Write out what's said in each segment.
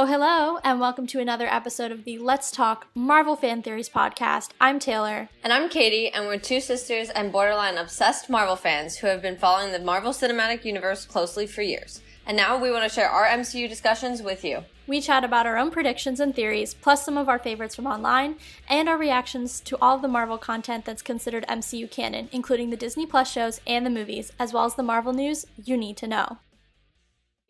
Hello, and welcome to another episode of the Let's Talk Marvel Fan Theories podcast. I'm Taylor. And I'm Katie, and we're two sisters and borderline obsessed Marvel fans who have been following the Marvel Cinematic Universe closely for years. And now we want to share our MCU discussions with you. We chat about our own predictions and theories, plus some of our favorites from online, and our reactions to all of the Marvel content that's considered MCU canon, including the Disney Plus shows and the movies, as well as the Marvel news you need to know.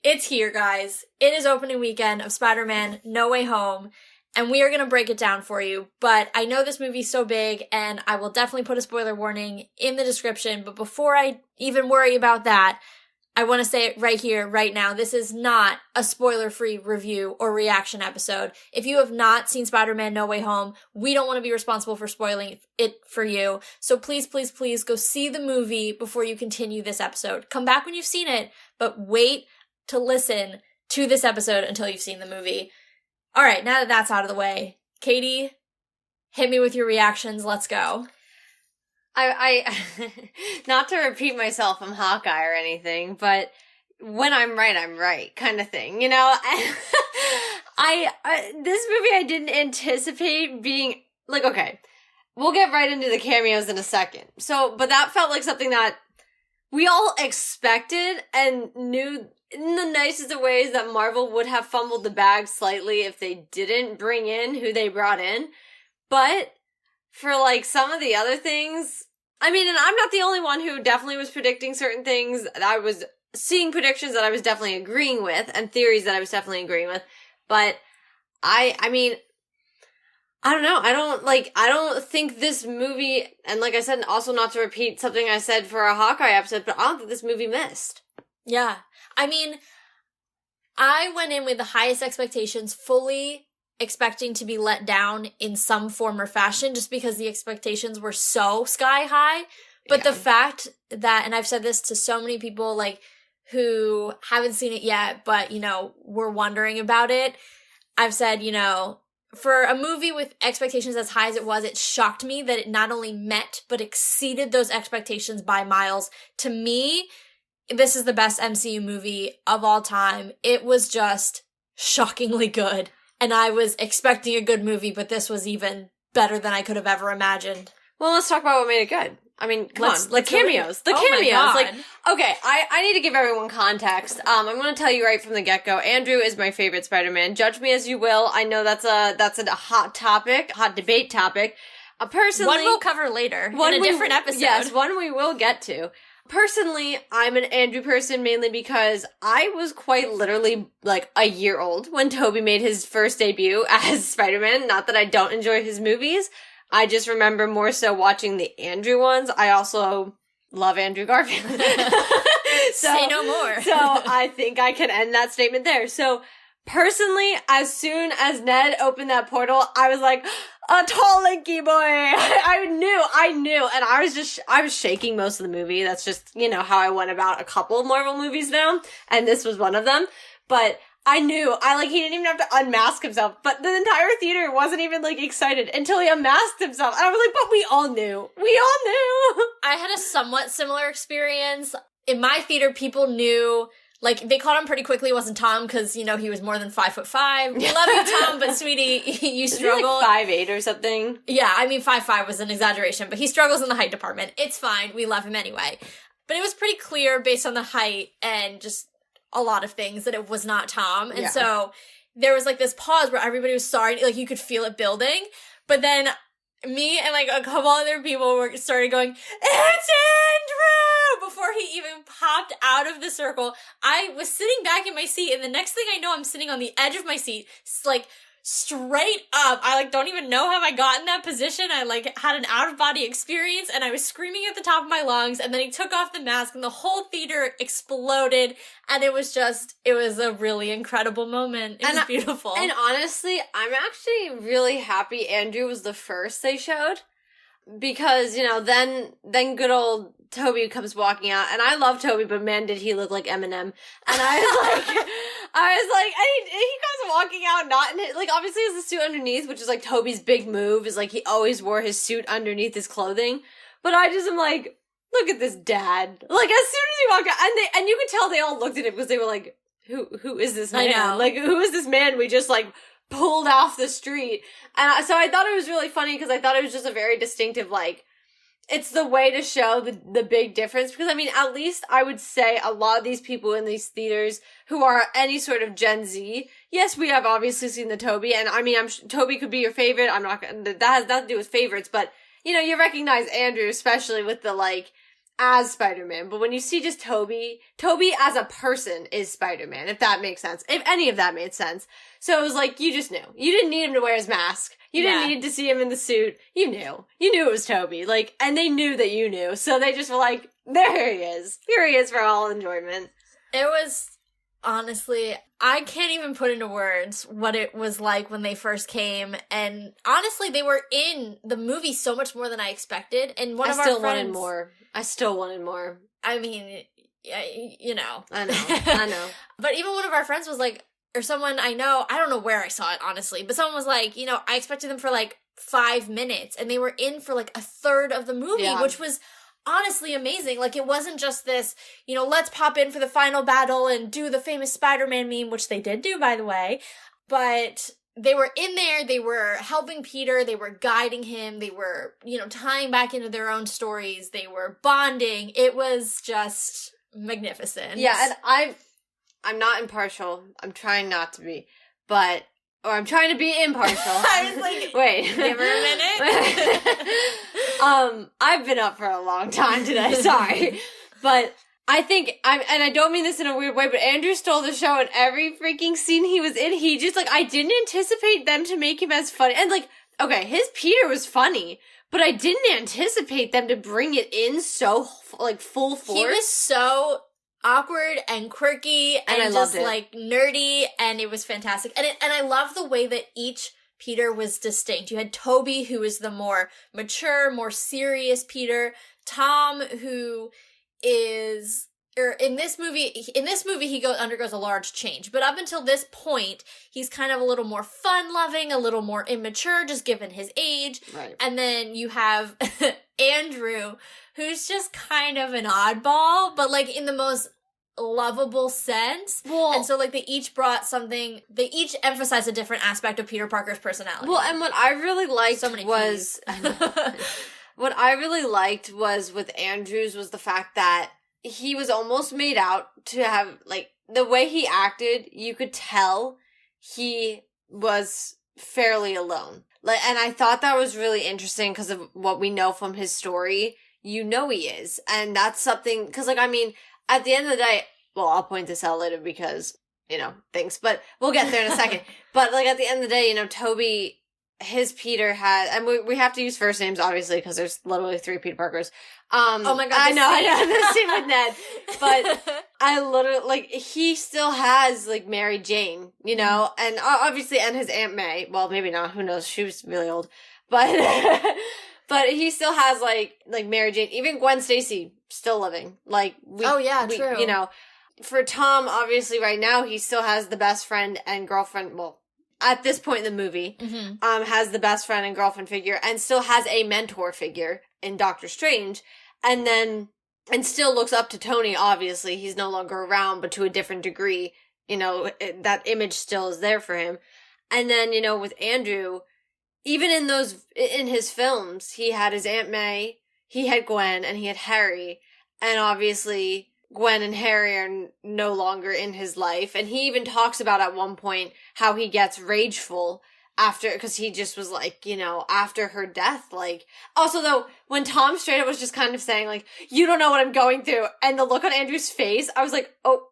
It's here, guys. It is opening weekend of Spider-Man No Way Home, and we are going to break it down for you. But I know this movie's so big, and I will definitely put a spoiler warning in the description. But before I even worry about that, I want to say it right here, right now. This is not a spoiler-free review or reaction episode. If you have not seen Spider-Man No Way Home, we don't want to be responsible for spoiling it for you. So please, please, please go see the movie before you continue this episode. Come back when you've seen it, but wait to listen to this episode until you've seen the movie. All right, now that that's out of the way, Katie, hit me with your reactions. Let's go. I not to repeat myself, I'm Hawkeye or anything, but when I'm right kind of thing, you know? This movie I didn't anticipate being, like, okay, we'll get right into the cameos in a second. But that felt like something that we all expected and knew in the nicest of ways that Marvel would have fumbled the bag slightly if they didn't bring in who they brought in. But for, like, some of the other things, I mean, and I'm not the only one who definitely was predicting certain things. I was seeing predictions that I was definitely agreeing with and theories that I was definitely agreeing with. But I mean, I don't know. I don't think this movie, and like I said, also not to repeat something I said for a Hawkeye episode, but I don't think this movie missed. Yeah. I mean, I went in with the highest expectations, fully expecting to be let down in some form or fashion, just because the expectations were so sky high. But the fact that, and I've said this to so many people, like, who haven't seen it yet, but, you know, were wondering about it, I've said, you know, for a movie with expectations as high as it was, it shocked me that it not only met, but exceeded those expectations by miles. To me, this is the best MCU movie of all time. It was just shockingly good. And I was expecting a good movie, but this was even better than I could have ever imagined. Well, let's talk about what made it good. I mean, come on. The cameos. The cameos. Like, okay, I need to give everyone context. I'm going to tell you right from the get-go. Andrew is my favorite Spider-Man. Judge me as you will. I know that's a hot topic, hot debate topic. Personally, one we'll cover later in a different episode. Yes, one we will get to. Personally, I'm an Andrew person mainly because I was quite literally like a year old when Tobey made his first debut as Spider-Man. Not that I don't enjoy his movies. I just remember more so watching the Andrew ones. I also love Andrew Garfield. Say no more. So I think I can end that statement there. So personally, as soon as Ned opened that portal, I was like, a tall, lanky boy. I knew. And I was shaking most of the movie. That's just, you know, how I went about a couple of Marvel movies now. And this was one of them. But I knew. He didn't even have to unmask himself. But the entire theater wasn't even, like, excited until he unmasked himself. And I was like, but we all knew. I had a somewhat similar experience. In my theater, people knew. Like, they caught him pretty quickly. It wasn't Tom, because, you know, he was more than 5'5". We love you, Tom, but sweetie, you struggle. Like 5'8" or something. Yeah, I mean, 5'5" was an exaggeration, but he struggles in the height department. It's fine. We love him anyway. But it was pretty clear based on the height and just a lot of things that it was not Tom. And so there was, like, this pause where everybody was sorry. Like, you could feel it building. But then me and, like, a couple other people started going, it's Andrew! Before he even popped out of the circle. I was sitting back in my seat, and the next thing I know, I'm sitting on the edge of my seat, like, straight up. I, like, don't even know how I got in that position. I, like, had an out-of-body experience, and I was screaming at the top of my lungs, and then he took off the mask, and the whole theater exploded, and it was a really incredible moment. It was beautiful. And honestly, I'm actually really happy Andrew was the first they showed, because, you know, then good old Tobey comes walking out, and I love Tobey, but man, did he look like Eminem. And I was like, and he comes walking out, not in his, like, obviously he has the suit underneath, which is like Tobey's big move, is like he always wore his suit underneath his clothing. But I just am like, look at this dad. Like, as soon as he walked out, and you could tell they all looked at him because they were like, who is this I man? know. Like, who is this man we just, like, pulled off the street? And so I thought it was really funny because I thought it was just a very distinctive, like, it's the way to show the big difference. Because, I mean, at least I would say a lot of these people in these theaters who are any sort of Gen Z, yes, we have obviously seen the Toby, and I mean, Toby could be your favorite. I'm not gonna, that has nothing to do with favorites, but, you know, you recognize Andrew, especially with the, like, as Spider-Man. But when you see just Toby as a person is Spider-Man, if that makes sense. If any of that made sense. So it was like, you just knew. You didn't need him to wear his mask. You didn't need to see him in the suit. You knew. You knew it was Toby. Like, and they knew that you knew. So they just were like, there he is. Here he is for all enjoyment. It was, honestly, I can't even put into words what it was like when they first came. And honestly, they were in the movie so much more than I expected. And one of our friends... I still wanted more. I mean, you know. I know. But even one of our friends was like, or someone I know, I don't know where I saw it, honestly, but someone was like, you know, I expected them for like 5 minutes, and they were in for like a third of the movie, which was honestly amazing. Like, it wasn't just this, you know, let's pop in for the final battle and do the famous Spider-Man meme, which they did do, by the way, but they were in there, they were helping Peter, they were guiding him, they were, you know, tying back into their own stories, they were bonding. It was just magnificent. Yeah, and I'm not impartial. I'm trying not to be, or I'm trying to be impartial. I was like, wait, give her a minute. I've been up for a long time today. Sorry, but I think and I don't mean this in a weird way, but Andrew stole the show in every freaking scene he was in. He just, like, I didn't anticipate them to make him as funny, and, like, okay, his Peter was funny, but I didn't anticipate them to bring it in so, like, full force. He was so awkward and quirky and I just loved it. like nerdy, and it was fantastic. And I love the way that each Peter was distinct. You had Toby, who is the more mature, more serious Peter. Tom, who is, or in this movie he undergoes a large change. But up until this point, he's kind of a little more fun-loving, a little more immature, just given his age. Right. And then you have Andrew, who's just kind of an oddball, but like in the most lovable sense. Well, and so like they each emphasized a different aspect of Peter Parker's personality. Well, and what I really liked was what I really liked was with Andrews was the fact that he was almost made out to have, like, the way he acted, you could tell he was fairly alone. Like, and I thought that was really interesting because of what we know from his story. You know he is. And that's something, because, like, I mean, at the end of the day, well, I'll point this out later because, you know, things, but we'll get there in a second. But, like, at the end of the day, you know, Toby, his Peter had, and we have to use first names, obviously, because there's literally 3 Peter Parkers. Oh my god, I know, the scene with Ned. But I literally, like, he still has, like, Mary Jane, you know, and obviously, and his Aunt May. Well, maybe not, who knows, she was really old. But, but he still has, like Mary Jane, even Gwen Stacy, still living. Like, true. You know, for Tom, obviously, right now, he still has the best friend and girlfriend, well, at this point in the movie, has the best friend and girlfriend figure, and still has a mentor figure in Doctor Strange, and still looks up to Tony, obviously. He's no longer around, but to a different degree, you know, that image still is there for him. And then, you know, with Andrew, even in his films, he had his Aunt May, he had Gwen, and he had Harry, and obviously Gwen and Harry are no longer in his life. And he even talks about at one point how he gets rageful after, because he just was like, you know, after her death, like, also though, when Tom straight up was just kind of saying, like, you don't know what I'm going through, and the look on Andrew's face, I was like, oh,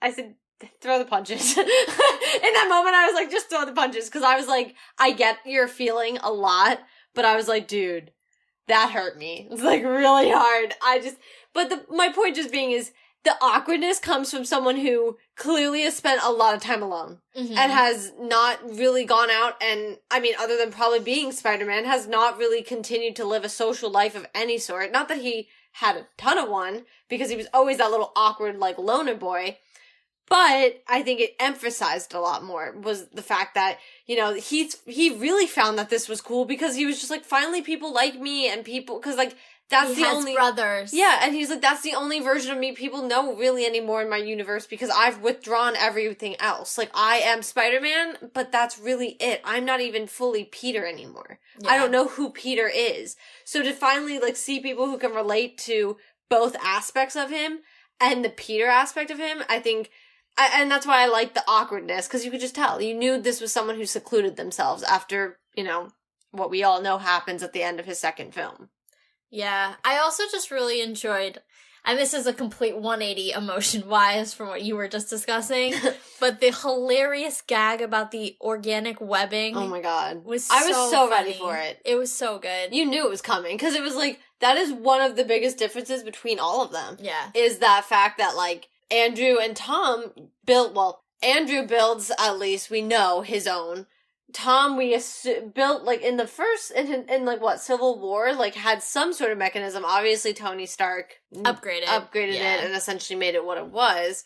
I said, throw the punches. In that moment, I was like, just throw the punches, because I was like, I get your feeling a lot, but I was like, dude, that hurt me. It was like really hard. But my point just being is the awkwardness comes from someone who clearly has spent a lot of time alone and has not really gone out and, I mean, other than probably being Spider-Man, has not really continued to live a social life of any sort. Not that he had a ton of one, because he was always that little awkward, like, loner boy. But I think it emphasized a lot more was the fact that, you know, he really found that this was cool because he was just like, finally people like me, and people, because, like, that's he has brothers. Yeah, and he's like, that's the only version of me people know really anymore in my universe because I've withdrawn everything else. Like, I am Spider-Man, but that's really it. I'm not even fully Peter anymore. Yeah. I don't know who Peter is. So to finally, like, see people who can relate to both aspects of him and the Peter aspect of him, I think, and that's why I like the awkwardness, because you could just tell. You knew this was someone who secluded themselves after, you know, what we all know happens at the end of his second film. Yeah, I also just really enjoyed, and this is a complete 180 emotion-wise from what you were just discussing, but the hilarious gag about the organic webbing. Oh my god. I was so ready for it. It was so good. You knew it was coming, because it was like, that is one of the biggest differences between all of them. Yeah. Is that fact that, like, Andrew and Tom Andrew builds, at least, we know, his own. Tom, we built, like, in the first, in like, what, Civil War, like, had some sort of mechanism. Obviously, Tony Stark upgraded it and essentially made it what it was.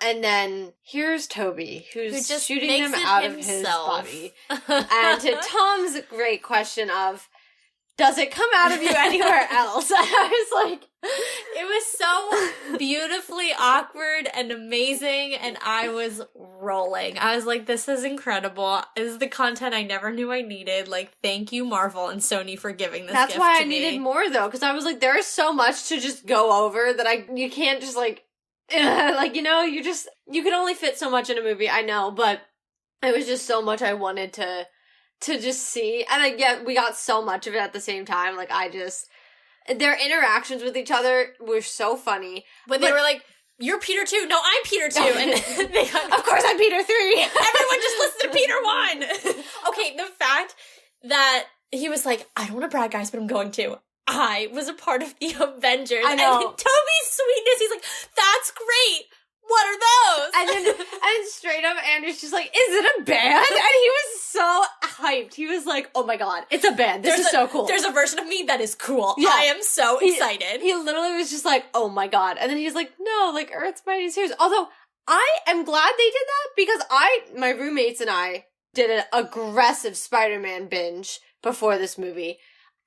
And then, here's Toby, who's just shooting him out of his body. And to Tom's great question of, does it come out of you anywhere else? I was like... It was so beautifully awkward and amazing, and I was rolling. I was like, this is incredible. This is the content I never knew I needed. Like, thank you, Marvel and Sony, for giving this gift to me. That's why I needed more, though, because I was like, there is so much to just go over that you can't just, like, like, you know, you can only fit so much in a movie, I know, but it was just so much I wanted to just see, and we got so much of it at the same time, like, their interactions with each other were so funny. When they were like, you're Peter 2. No, I'm Peter 2. And they got, of course I'm Peter 3. Everyone just listen to Peter 1. Okay, the fact that he was like, I don't want to brag, guys, but I'm going to. I was a part of the Avengers. I know. And Toby's sweetness, he's like, that's great. What are those? And straight up, Andrew's just like, is it a band? And he was so hyped. He was like, oh my god, it's a band. This is so cool. There's a version of me that is cool. Yeah. I am so excited. He literally was just like, oh my god. And then he's like, no, like, Earth's mightiest heroes. Although, I am glad they did that because my roommates and I did an aggressive Spider-Man binge before this movie.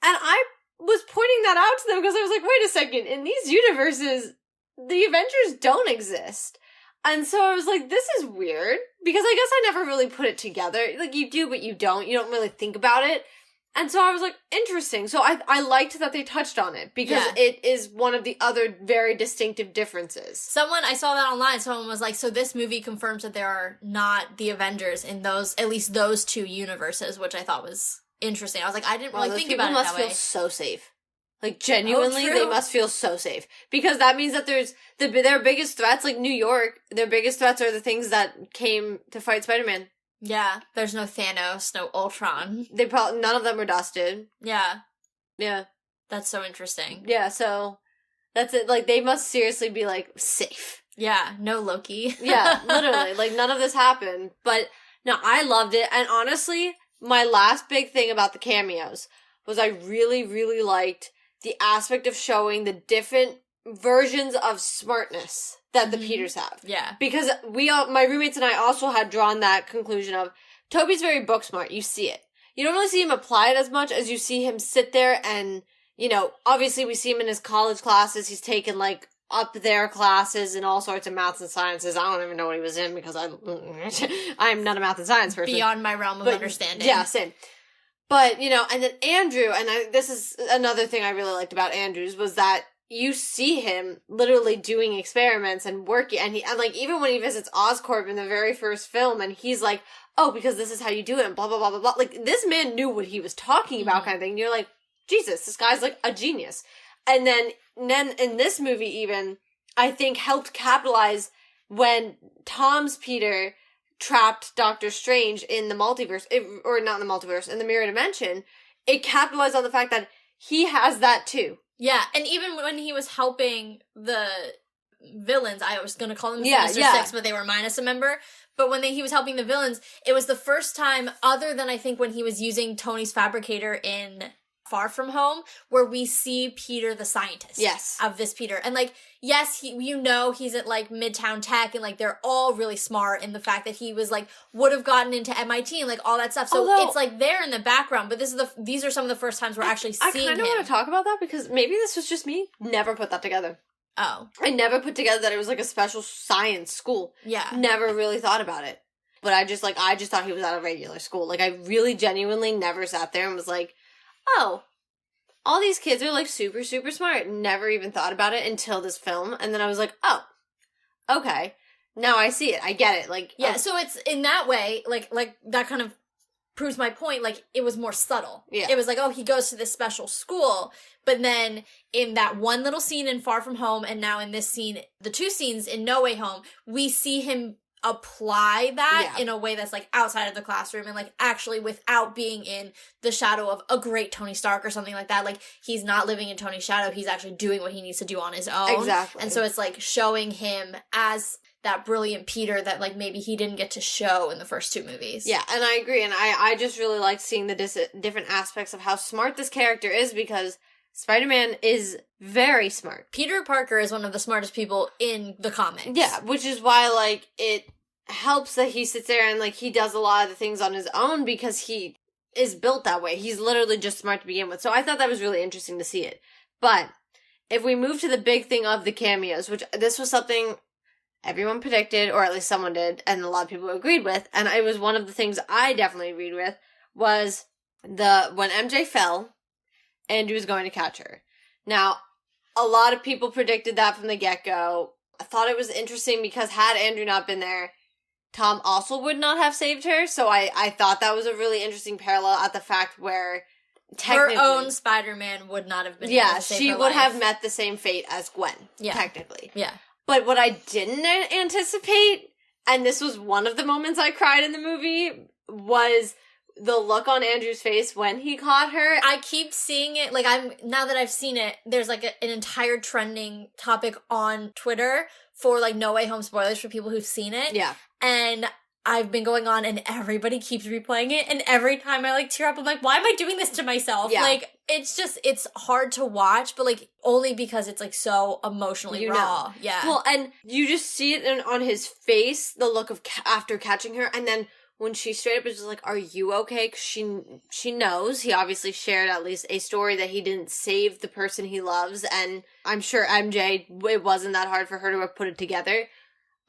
And I was pointing that out to them because I was like, wait a second, in these universes, the Avengers don't exist. And so I was like, this is weird. Because I guess I never really put it together. Like, you do, but you don't. You don't really think about it. And so I was like, interesting. So I liked that they touched on it. Because it is one of the other very distinctive differences. I saw that online. Someone was like, so this movie confirms that there are not the Avengers in at least those two universes, which I thought was interesting. I was like, I didn't really think about it that way. Those people must feel so safe. Like, genuinely, they must feel so safe. Because that means that there's their biggest threats, like New York, their biggest threats are the things that came to fight Spider-Man. Yeah, there's no Thanos, no Ultron. None of them were dusted. Yeah. Yeah. That's so interesting. Yeah, so, that's it. Like, they must seriously be, like, safe. Yeah, no Loki. Yeah, literally. Like, none of this happened. But, no, I loved it. And honestly, my last big thing about the cameos was I really, really liked the aspect of showing the different versions of smartness that the Peters have. Yeah. Because my roommates and I also had drawn that conclusion of, Toby's very book smart, you see it. You don't really see him apply it as much as you see him sit there and, you know, obviously we see him in his college classes, he's taken, like, up their classes and all sorts of maths and sciences. I don't even know what he was in because I'm not a math and science person. Beyond my realm of understanding. Yeah, same. But, you know, and then Andrew, and this is another thing I really liked about Andrew's, was that you see him literally doing experiments and working, and like, even when he visits Oscorp in the very first film, and he's like, oh, because this is how you do it, and blah, blah, blah, blah, blah. Like, this man knew what he was talking about, kind of thing. And you're like, Jesus, this guy's like a genius. And then in this movie even, I think helped capitalize when Tom's Peter trapped Doctor Strange in the multiverse, or not in the multiverse, in the mirror dimension, it capitalized on the fact that he has that too. Yeah, and even when he was helping the villains, I was going to call them Sinister Six, but they were minus a member, but when he was helping the villains, it was the first time, other than I think when he was using Tony's fabricator in Far From Home, where we see Peter the scientist. Yes. Of this Peter. And, like, yes, he's at, like, Midtown Tech, and, like, they're all really smart in the fact that he was, like, would have gotten into MIT and, like, all that stuff. So it's, like, there in the background, but these are some of the first times we're actually seeing him. I kind of want to talk about that, because maybe this was just me. Never put that together. Oh. I never put together that it was, like, a special science school. Yeah. Never really thought about it. But I just thought he was at a regular school. Like, I really genuinely never sat there and was like, oh, all these kids are, like, super, super smart. Never even thought about it until this film. And then I was like, oh, okay. Now I see it. I get it. Like, yeah, so it's, in that way, like, that kind of proves my point. Like, it was more subtle. Yeah. It was like, oh, he goes to this special school. But then, in that one little scene in Far From Home, and now in this scene, the 2 scenes in No Way Home, we see him apply that in a way that's, like, outside of the classroom and, like, actually without being in the shadow of a great Tony Stark or something like that. Like, he's not living in Tony's shadow. He's actually doing what he needs to do on his own. Exactly. And so it's, like, showing him as that brilliant Peter that, like, maybe he didn't get to show in the first 2 movies. Yeah, and I agree. And I just really like seeing the different aspects of how smart this character is, because Spider-Man is very smart. Peter Parker is one of the smartest people in the comics. Yeah, which is why, like, it helps that he sits there and, like, he does a lot of the things on his own, because he is built that way. He's literally just smart to begin with. So I thought that was really interesting to see it. But if we move to the big thing of the cameos, which this was something everyone predicted, or at least someone did, and a lot of people agreed with, and it was one of the things I definitely agreed with, was when MJ fell, Andrew was going to catch her. Now, a lot of people predicted that from the get-go. I thought it was interesting because had Andrew not been there, Tom also would not have saved her, so I thought that was a really interesting parallel at the fact where technically... Her own Spider-Man would not have been able to save she her would life. have met the same fate as Gwen, technically. Yeah. But what I didn't anticipate, and this was one of the moments I cried in the movie, was the look on Andrew's face when he caught her. I keep seeing it, like, now that I've seen it, there's, like, an entire trending topic on Twitter for, like, No Way Home spoilers for people who've seen it. Yeah. And I've been going on and everybody keeps replaying it, and every time I, like, tear up, I'm like, why am I doing this to myself? Yeah. Like, it's hard to watch, but, like, only because it's, like, so emotionally raw. Yeah. Well, and you just see it on his face, the look of after catching her, and then when she straight up is just like, are you okay? Because she knows. He obviously shared at least a story that he didn't save the person he loves, and I'm sure MJ, it wasn't that hard for her to have put it together.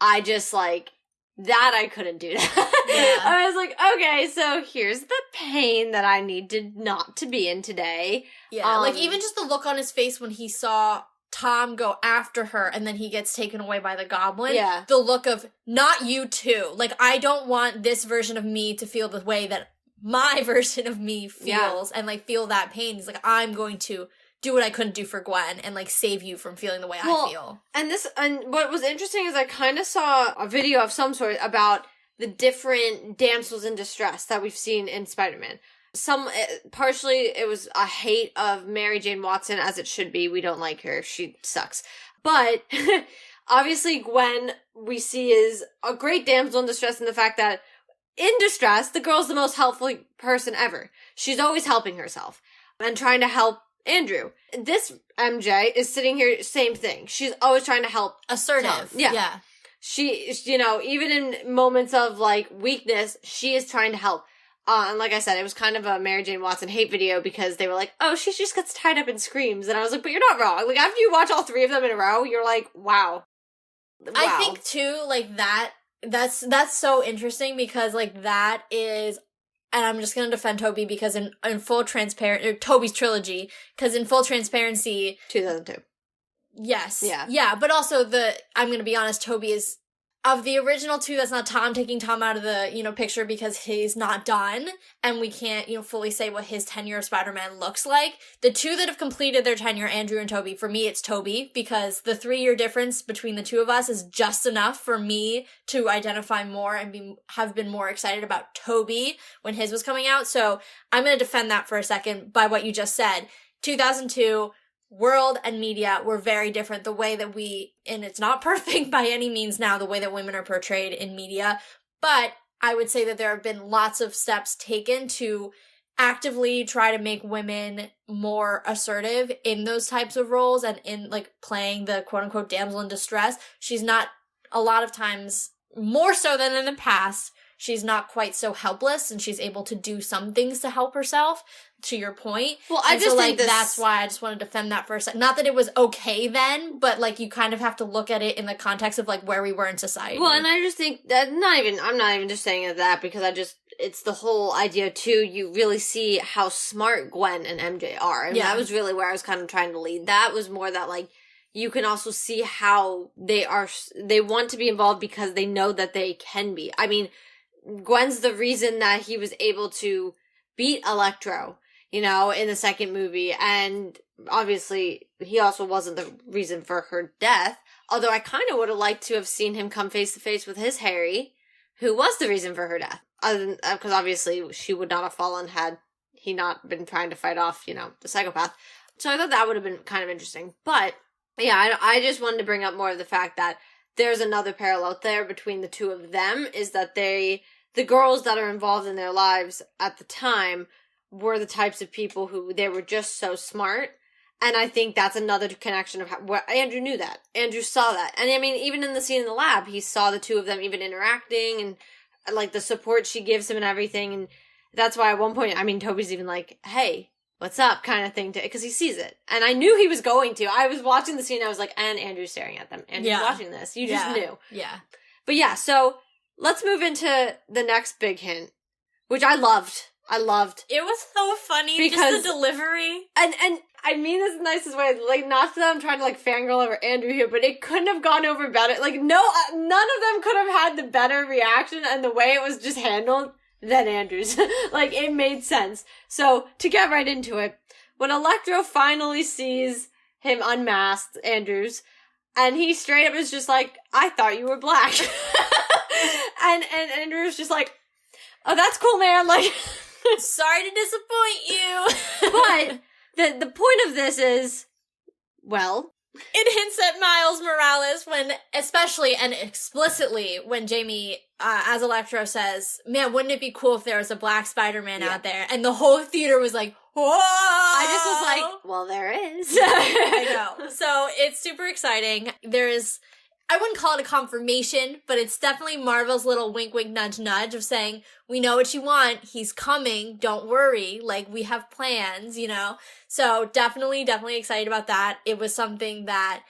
I just, like, that I couldn't do that. Yeah. I was like, okay, so here's the pain that I need to not to be in today. Yeah, like, even just the look on his face when he saw Tom go after her and then he gets taken away by the goblin. Yeah. The look of, not you too. Like, I don't want this version of me to feel the way that my version of me feels and, like, feel that pain. He's like, I'm going to do what I couldn't do for Gwen and, like, save you from feeling the way I feel. And what was interesting is I kind of saw a video of some sort about the different damsels in distress that we've seen in Spider-Man. Partially it was a hate of Mary Jane Watson, as it should be. We don't like her. She sucks. But obviously Gwen, we see, is a great damsel in distress in the fact that in distress, the girl's the most helpful person ever. She's always helping herself and trying to help Andrew. This MJ is sitting here, same thing. She's always trying to help. Assertive. Tom. Yeah. She, even in moments of, like, weakness, she is trying to help. And like I said, it was kind of a Mary Jane Watson hate video because they were like, oh, she just gets tied up and screams. And I was like, but you're not wrong. Like, after you watch all 3 of them in a row, you're like, wow. I think, too, like, that's so interesting because, like, that is, and I'm just gonna defend Toby because in full transparency, or Toby's trilogy, because in full transparency... 2002. Yes. Yeah. Yeah, but also I'm gonna be honest, Toby is, of the original 2, that's not Tom taking Tom out of the, picture because he's not done, and we can't, fully say what his tenure of Spider-Man looks like. The 2 that have completed their tenure, Andrew and Toby, for me, it's Toby, because the 3-year difference between the 2 of us is just enough for me to identify more and have been more excited about Toby when his was coming out. So I'm going to defend that for a second by what you just said. 2002... world and media were very different. The way that and it's not perfect by any means now, the way that women are portrayed in media, but I would say that there have been lots of steps taken to actively try to make women more assertive in those types of roles and in, like, playing the quote-unquote damsel in distress. She's not, a lot of times, more so than in the past, she's not quite so helpless, and she's able to do some things to help herself, to your point. Well, I just think that's why I just want to defend that for a second. Not that it was okay then, but, like, you kind of have to look at it in the context of, like, where we were in society. Well, and I just think that I'm not even just saying that because it's the whole idea too. You really see how smart Gwen and MJ are. And that was really where I was kind of trying to lead. That was more that, like, you can also see how they want to be involved because they know that they can be. I mean, Gwen's the reason that he was able to beat Electro, in the second movie. And obviously, he also wasn't the reason for her death. Although I kind of would have liked to have seen him come face to face with his Harry, who was the reason for her death. Other than, because obviously she would not have fallen had he not been trying to fight off, the psychopath. So I thought that would have been kind of interesting. But, yeah, I just wanted to bring up more of the fact that there's another parallel there between the two of them, is that the girls that are involved in their lives at the time were the types of people who, they were just so smart. And I think that's another connection of how Andrew knew that. Andrew saw that. And I mean, even in the scene in the lab, he saw the two of them even interacting and, like, the support she gives him and everything. And that's why at one point, I mean, Toby's even like, hey, what's up, kind of thing, because he sees it. And I knew he was going to. I was watching the scene, I was like, and Andrew's staring at them. Andrew's watching this. You just knew. Yeah. But yeah, so let's move into the next big hint, which I loved. It was so funny, because just the delivery. And I mean this in the nicest way, like, not that I'm trying to, like, fangirl over Andrew here, but it couldn't have gone over better. Like, none of them could have had the better reaction and the way it was just handled than Andrew's. Like, it made sense. So, to get right into it, when Electro finally sees him unmasked, Andrews, and he straight up is just like, I thought you were black. and Andrew's just like, oh, that's cool, man, like... Sorry to disappoint you. But the point of this is, well... It hints at Miles Morales when, especially and explicitly, when Jamie, as Electro, says, man, wouldn't it be cool if there was a black Spider-Man out there? And the whole theater was like, whoa! I just was like, well, there is. I know. So it's super exciting. I wouldn't call it a confirmation, but it's definitely Marvel's little wink, wink, nudge, nudge of saying, we know what you want. He's coming. Don't worry. Like, we have plans, So definitely excited about that. It was something that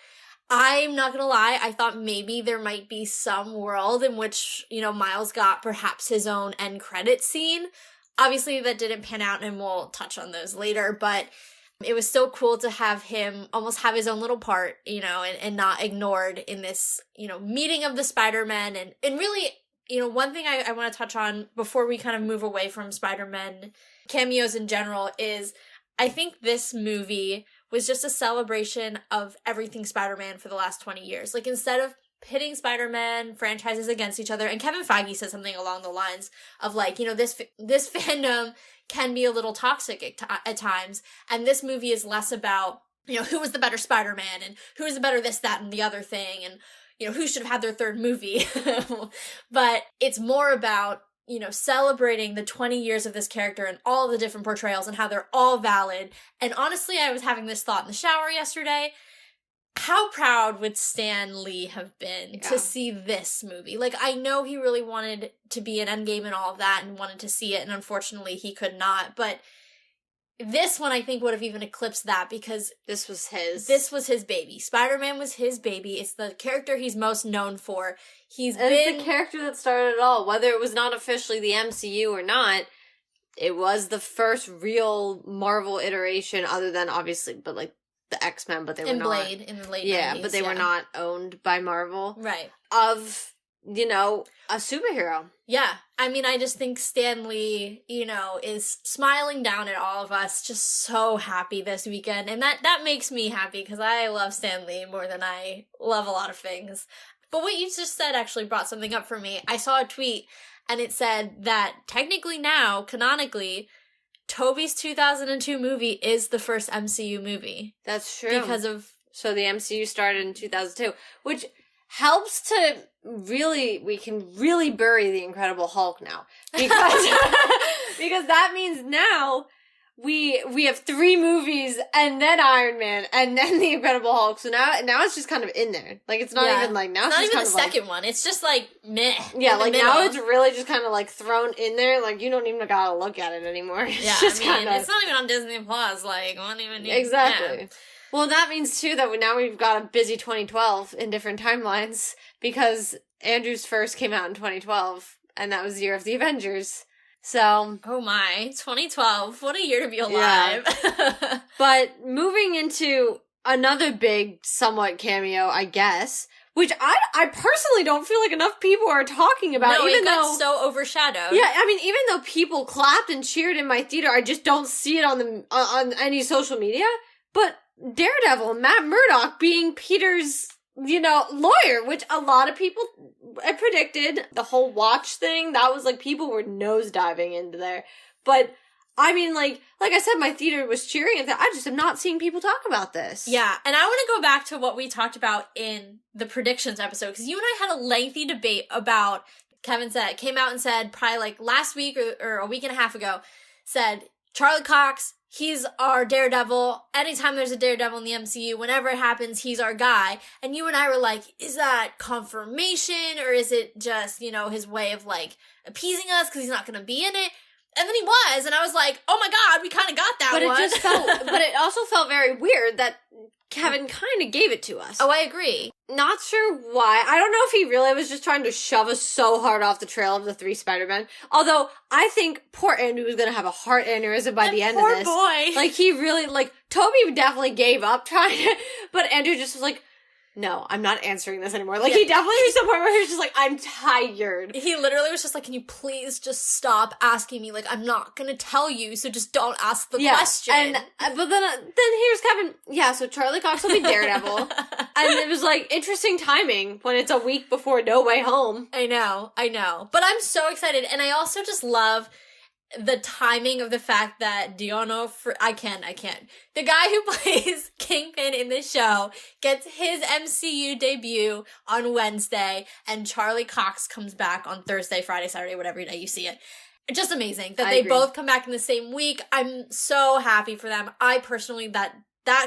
I'm not gonna lie, I thought maybe there might be some world in which, Miles got perhaps his own end credit scene. Obviously that didn't pan out, and we'll touch on those later, but it was so cool to have him almost have his own little part, and not ignored in this, meeting of the Spider-Men. And really, one thing I want to touch on before we kind of move away from Spider-Man cameos in general is I think this movie was just a celebration of everything Spider-Man for the last 20 years. Like, instead of pitting Spider-Man franchises against each other, and Kevin Feige said something along the lines of, like, this fandom can be a little toxic at times, and this movie is less about, who was the better Spider-Man, and who was the better this, that, and the other thing, and, who should have had their third movie. But it's more about, celebrating the 20 years of this character and all the different portrayals and how they're all valid. And honestly, I was having this thought in the shower yesterday. How proud would Stan Lee have been to see this movie? Like, I know he really wanted to be an Endgame and all of that and wanted to see it, and unfortunately he could not. But this one, I think, would have even eclipsed that, because this was his baby. Spider-Man was his baby. It's the character he's most known for. It's the character that started it all. Whether it was not officially the MCU or not, it was the first real Marvel iteration, other than, obviously, but, like, the X-Men, but they were not... Blade, in the late 90s, but they were not owned by Marvel. Right. Of, a superhero. Yeah. I mean, I just think Stan Lee, is smiling down at all of us, just so happy this weekend. And that makes me happy, because I love Stan Lee more than I love a lot of things. But what you just said actually brought something up for me. I saw a tweet, and it said that technically now, canonically, Tobey's 2002 movie is the first MCU movie. That's true. Because of... So the MCU started in 2002, which helps to we can really bury the Incredible Hulk now. Because, because that means now we have 3 movies and then Iron Man and then the Incredible Hulk. So now it's just kind of in there. Like, it's not even like, now it's just not even kind the of like, second one. It's just like, meh. yeah, like now it's really just kind of like thrown in there. Like, you don't even gotta look at it anymore. It's just kinda, it's not even on Disney Plus. Like, won't even need exactly. Yeah. Well, that means too that now we've got a busy 2012 in different timelines because Andrew's first came out in 2012 and that was the year of the Avengers. So, oh my, 2012. What a year to be alive. Yeah. But moving into another big somewhat cameo, I guess, which I personally don't feel like enough people are talking about. No, even it got so overshadowed. Yeah, I mean, even though people clapped and cheered in my theater, I just don't see it on any social media. But Daredevil, Matt Murdock being Peter's, lawyer, which a lot of people predicted. The whole watch thing, that was like, people were nosediving into there. But, I mean, like I said, my theater was cheering at that. I just am not seeing people talk about this. Yeah, and I want to go back to what we talked about in the predictions episode, because you and I had a lengthy debate about, Kevin came out and said, probably like last week or a week and a half ago, said, Charlie Cox, he's our Daredevil. Anytime there's a Daredevil in the MCU, whenever it happens, he's our guy. And you and I were like, is that confirmation or is it just, his way of like appeasing us because he's not going to be in it? And then he was, and I was like, oh my god, we kind of got that one. But it also felt very weird that Kevin kind of gave it to us. Oh, I agree. Not sure why. I don't know if he really was just trying to shove us so hard off the trail of the 3 Spider-Men. Although, I think poor Andrew was going to have a heart aneurysm by the end of this. Poor boy. Like, he really, Toby definitely gave up trying to, but Andrew just was like, no, I'm not answering this anymore. Like, he definitely reached a point where he was just like, I'm tired. He literally was just like, can you please just stop asking me? Like, I'm not gonna tell you, so just don't ask the question. But then here's Kevin. Yeah, so Charlie Cox will be Daredevil. And it was like, interesting timing when it's a week before No Way Home. I know. But I'm so excited. And I also just love the timing of the fact that I can't. The guy who plays Kingpin in the show gets his MCU debut on Wednesday, and Charlie Cox comes back on Thursday, Friday, Saturday, whatever day you see it. Just amazing that they both come back in the same week. I'm so happy for them. I personally, that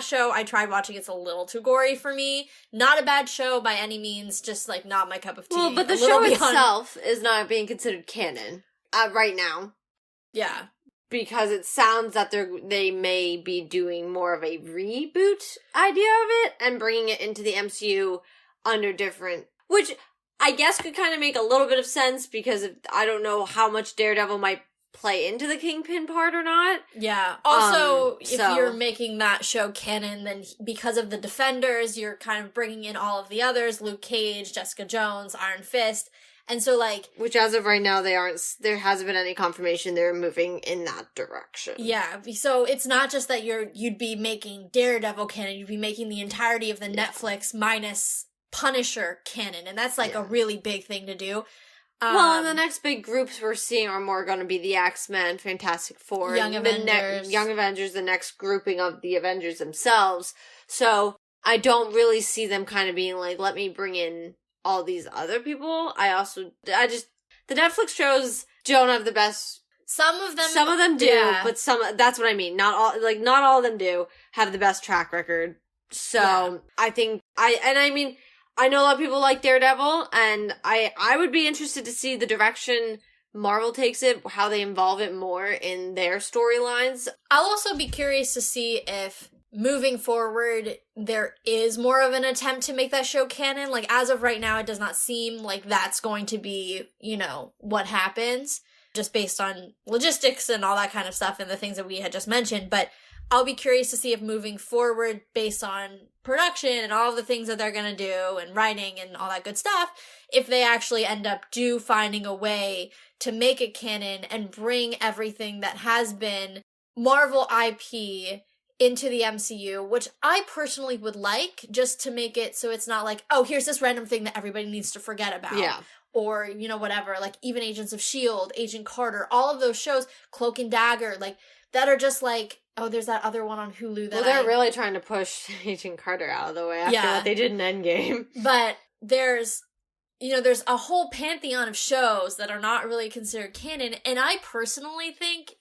show, I tried watching, it's a little too gory for me. Not a bad show by any means, just like not my cup of tea. Well, but the show itself is not being considered canon right now. Yeah. Because it sounds that they may be doing more of a reboot idea of it and bringing it into the MCU under different, which I guess could kind of make a little bit of sense because I don't know how much Daredevil might play into the Kingpin part or not. Yeah. Also, if you're making that show canon, then because of the Defenders, you're kind of bringing in all of the others, Luke Cage, Jessica Jones, Iron Fist. And so, which as of right now, there hasn't been any confirmation they're moving in that direction. Yeah, so it's not just that you'd be making Daredevil canon, you'd be making the entirety of the Netflix minus Punisher canon, and that's a really big thing to do. Well, and the next big groups we're seeing are more going to be the X-Men, Fantastic Four, Young Avengers. Young Avengers, the next grouping of the Avengers themselves. So, I don't really see them kind of being like, let me bring in all these other people. The Netflix shows don't have the best. Some of them do, but that's what I mean. Not all of them do have the best track record. So I think I know a lot of people like Daredevil, and I would be interested to see the direction Marvel takes it, how they involve it more in their storylines. I'll also be curious to see if moving forward, there is more of an attempt to make that show canon. As of right now, it does not seem like that's going to be, what happens, just based on logistics and all that kind of stuff and the things that we had just mentioned. But I'll be curious to see if moving forward, based on production and all of the things that they're going to do and writing and all that good stuff, if they actually end up finding a way to make it canon and bring everything that has been Marvel IP into the MCU, which I personally would like, just to make it so it's not like, oh, here's this random thing that everybody needs to forget about. Yeah. Or, whatever, even Agents of S.H.I.E.L.D., Agent Carter, all of those shows, Cloak and Dagger, that are just oh, there's that other one on Hulu that they're really trying to push Agent Carter out of the way after what they did in Endgame. But there's a whole pantheon of shows that are not really considered canon, and I personally think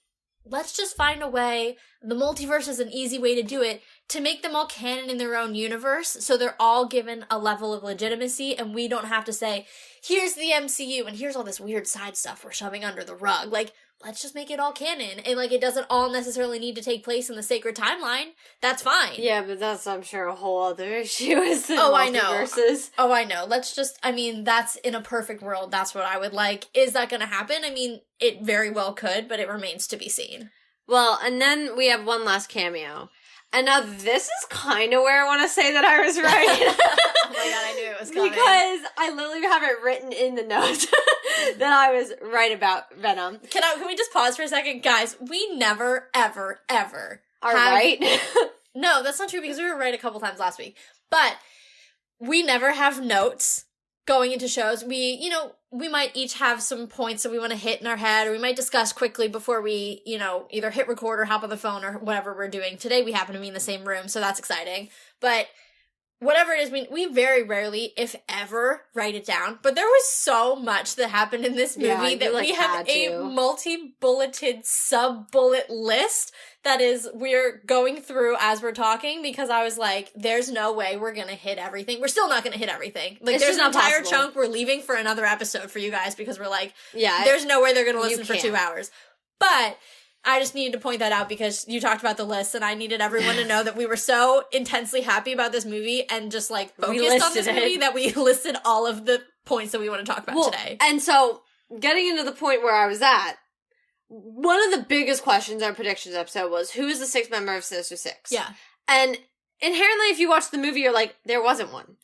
let's just find a way, the multiverse is an easy way to do it, to make them all canon in their own universe, so they're all given a level of legitimacy, and we don't have to say, here's the MCU, and here's all this weird side stuff we're shoving under the rug. Like, let's just make it all canon, and, like, it doesn't all necessarily need to take place in the sacred timeline. That's fine. Yeah, but that's, I'm sure, a whole other issue is the multiverses. I know. Let's just, that's, in a perfect world, that's what I would like. Is that gonna happen? I mean, it very well could, but it remains to be seen. Well, and then we have one last cameo. And now this is kind of where I want to say that I was right. Oh my god, I knew it was coming. Because I literally have it written in the notes that I was right about Venom. Can we just pause for a second? Guys, we never, ever, ever are right. No, that's not true because we were right a couple times last week. But we never have notes going into shows. We might each have some points that we want to hit in our head, or we might discuss quickly before we, either hit record or hop on the phone or whatever we're doing. Today we happen to be in the same room, so that's exciting. But whatever it is, we very rarely, if ever, write it down. But there was so much that happened in this movie that we have a multi-bulleted sub-bullet list that is we're going through as we're talking, because I was like, there's no way we're gonna hit everything. We're still not gonna hit everything. Like, it's there's an entire possible. chunk we're leaving for another episode for you guys, because we're like, there's no way they're gonna listen for 2 hours. But I just needed to point that out because you talked about the list, and I needed everyone to know that we were so intensely happy about this movie and just, like, focused on this movie that we listed all of the points that we want to talk about today. And so, getting into the point where I was at, one of the biggest questions in our predictions episode was, who is the sixth member of Sinister Six? Yeah. And inherently, if you watch the movie, you're like, there wasn't one.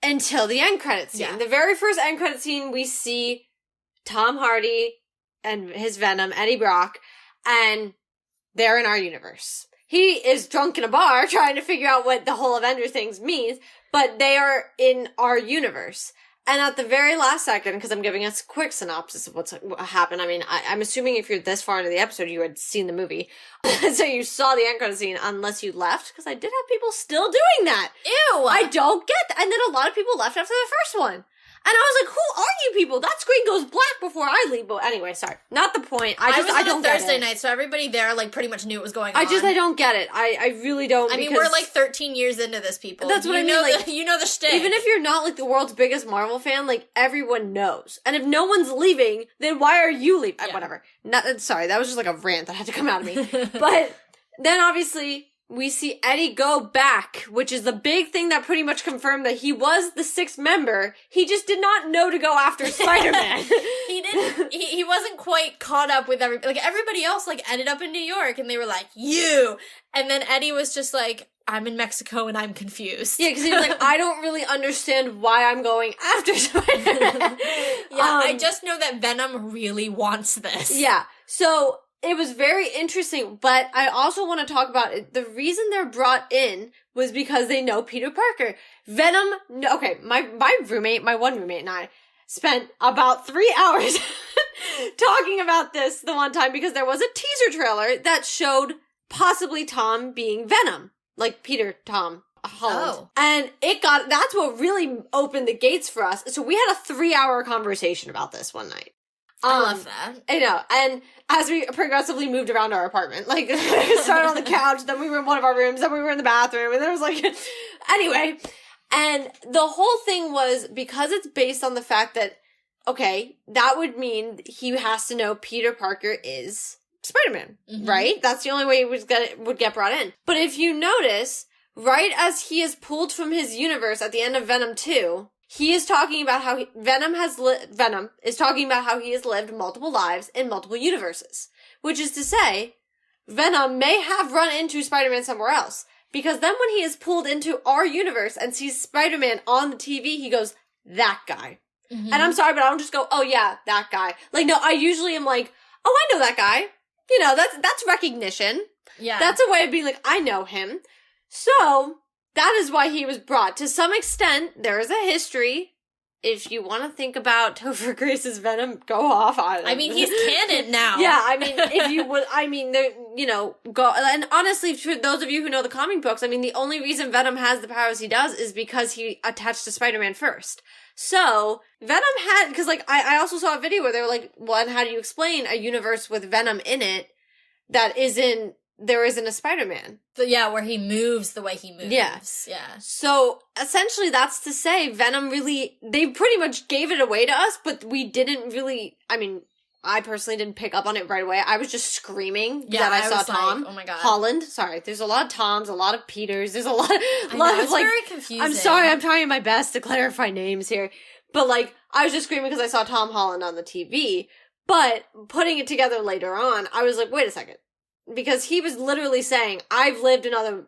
Until the end credits scene. Yeah. The very first end credit scene, we see Tom Hardy and his Venom, Eddie Brock, and they're in our universe. He is drunk in a bar trying to figure out what the whole Avengers things means, but they are in our universe. And at the very last second, because I'm giving us a quick synopsis of what happened. I mean, I'm assuming if you're this far into the episode, you had seen the movie. So you saw the end credit scene, unless you left, because I did have people still doing that. Ew! I don't get that. And then a lot of people left after the first one. And I was like, who are you people? That screen goes black before I leave. But anyway, sorry. Not the point. I don't get it. Thursday night, so everybody there, like, pretty much knew what was going on. I don't get it. I really don't. I mean, we're, like, 13 years into this, people. That's what I mean. Like, you know the shtick. Even if you're not, like, the world's biggest Marvel fan, like, everyone knows. And if no one's leaving, then why are you leaving? Yeah. Whatever. Sorry, that was just, like, a rant that had to come out of me. But then, obviously, we see Eddie go back, which is the big thing that pretty much confirmed that he was the sixth member. He just did not know to go after Spider-Man. He didn't. He wasn't quite caught up with everybody else. Like, ended up in New York, and they were like, "You," and then Eddie was just like, "I'm in Mexico and I'm confused." Yeah, because he was like, "I don't really understand why I'm going after Spider-Man." I just know that Venom really wants this. Yeah, so it was very interesting, but I also want to talk about it. The reason they're brought in was because they know Peter Parker. Venom, okay, my one roommate and I spent about 3 hours talking about this the one time because there was a teaser trailer that showed possibly Tom being Venom. Like Tom Holland. Oh. And that's what really opened the gates for us. So we had a 3-hour conversation about this one night. I love that. I know. And as we progressively moved around our apartment, like, we started on the couch, then we were in one of our rooms, then we were in the bathroom, and then it was like, anyway. And the whole thing was, because it's based on the fact that, okay, that would mean he has to know Peter Parker is Spider-Man, right? That's the only way he would get brought in. But if you notice, right as he is pulled from his universe at the end of Venom 2, he is talking about how Venom is talking about how he has lived multiple lives in multiple universes. Which is to say, Venom may have run into Spider-Man somewhere else. Because then when he is pulled into our universe and sees Spider-Man on the TV, he goes, that guy. Mm-hmm. And I'm sorry, but I don't just go, oh yeah, that guy. Like, no, I usually am like, oh, I know that guy. You know, that's recognition. Yeah. That's a way of being like, I know him. So that is why he was brought. To some extent, there is a history if you want to think about Topher Grace's Venom, go off on it. I mean, he's canon now. Yeah, I mean, if you would, I mean, there, you know, go, and honestly, for those of you who know the comic books, I mean, the only reason Venom has the powers he does is because he attached to Spider-Man first. So, Venom had, because, like, I also saw a video where they were like, well, and how do you explain a universe with Venom in it that there isn't a Spider-Man? So, yeah, where he moves the way he moves. Yeah. Yeah. So, essentially, that's to say, Venom really, they pretty much gave it away to us, but we didn't really, I mean, I personally didn't pick up on it right away. I was just screaming that I saw Tom. Like, oh my god. Holland. Sorry. There's a lot of Toms, a lot of Peters. There's a lot of it's like, very confusing. I'm sorry, I'm trying my best to clarify names here. But like, I was just screaming because I saw Tom Holland on the TV. But putting it together later on, I was like, wait a second. Because he was literally saying, I've lived in other,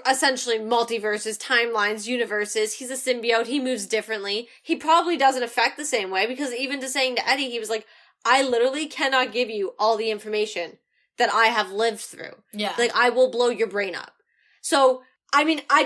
essentially, multiverses, timelines, universes. He's a symbiote. He moves differently. He probably doesn't affect the same way. Because even to saying to Eddie, he was like, I literally cannot give you all the information that I have lived through. Yeah. Like, I will blow your brain up. So, I mean, I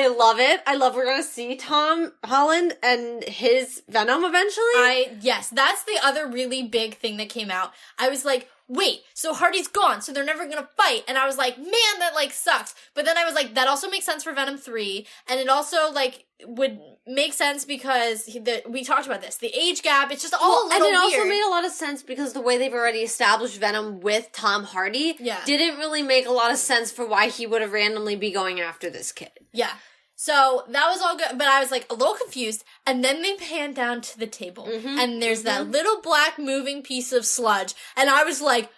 love it. I love we're gonna see Tom Holland and his Venom eventually. Yes, that's the other really big thing that came out. I was like, wait, so Hardy's gone, so they're never gonna fight. And I was like, man, that, like, sucks. But then I was like, that also makes sense for Venom 3. And it also, like, would make sense because we talked about this. The age gap, it's just all a little weird. And it also made a lot of sense because the way they've already established Venom with Tom Hardy didn't really make a lot of sense for why he would have randomly be going after this kid. Yeah. So that was all good, but I was like a little confused. And then they pan down to the table, and there's that little black moving piece of sludge, and I was like,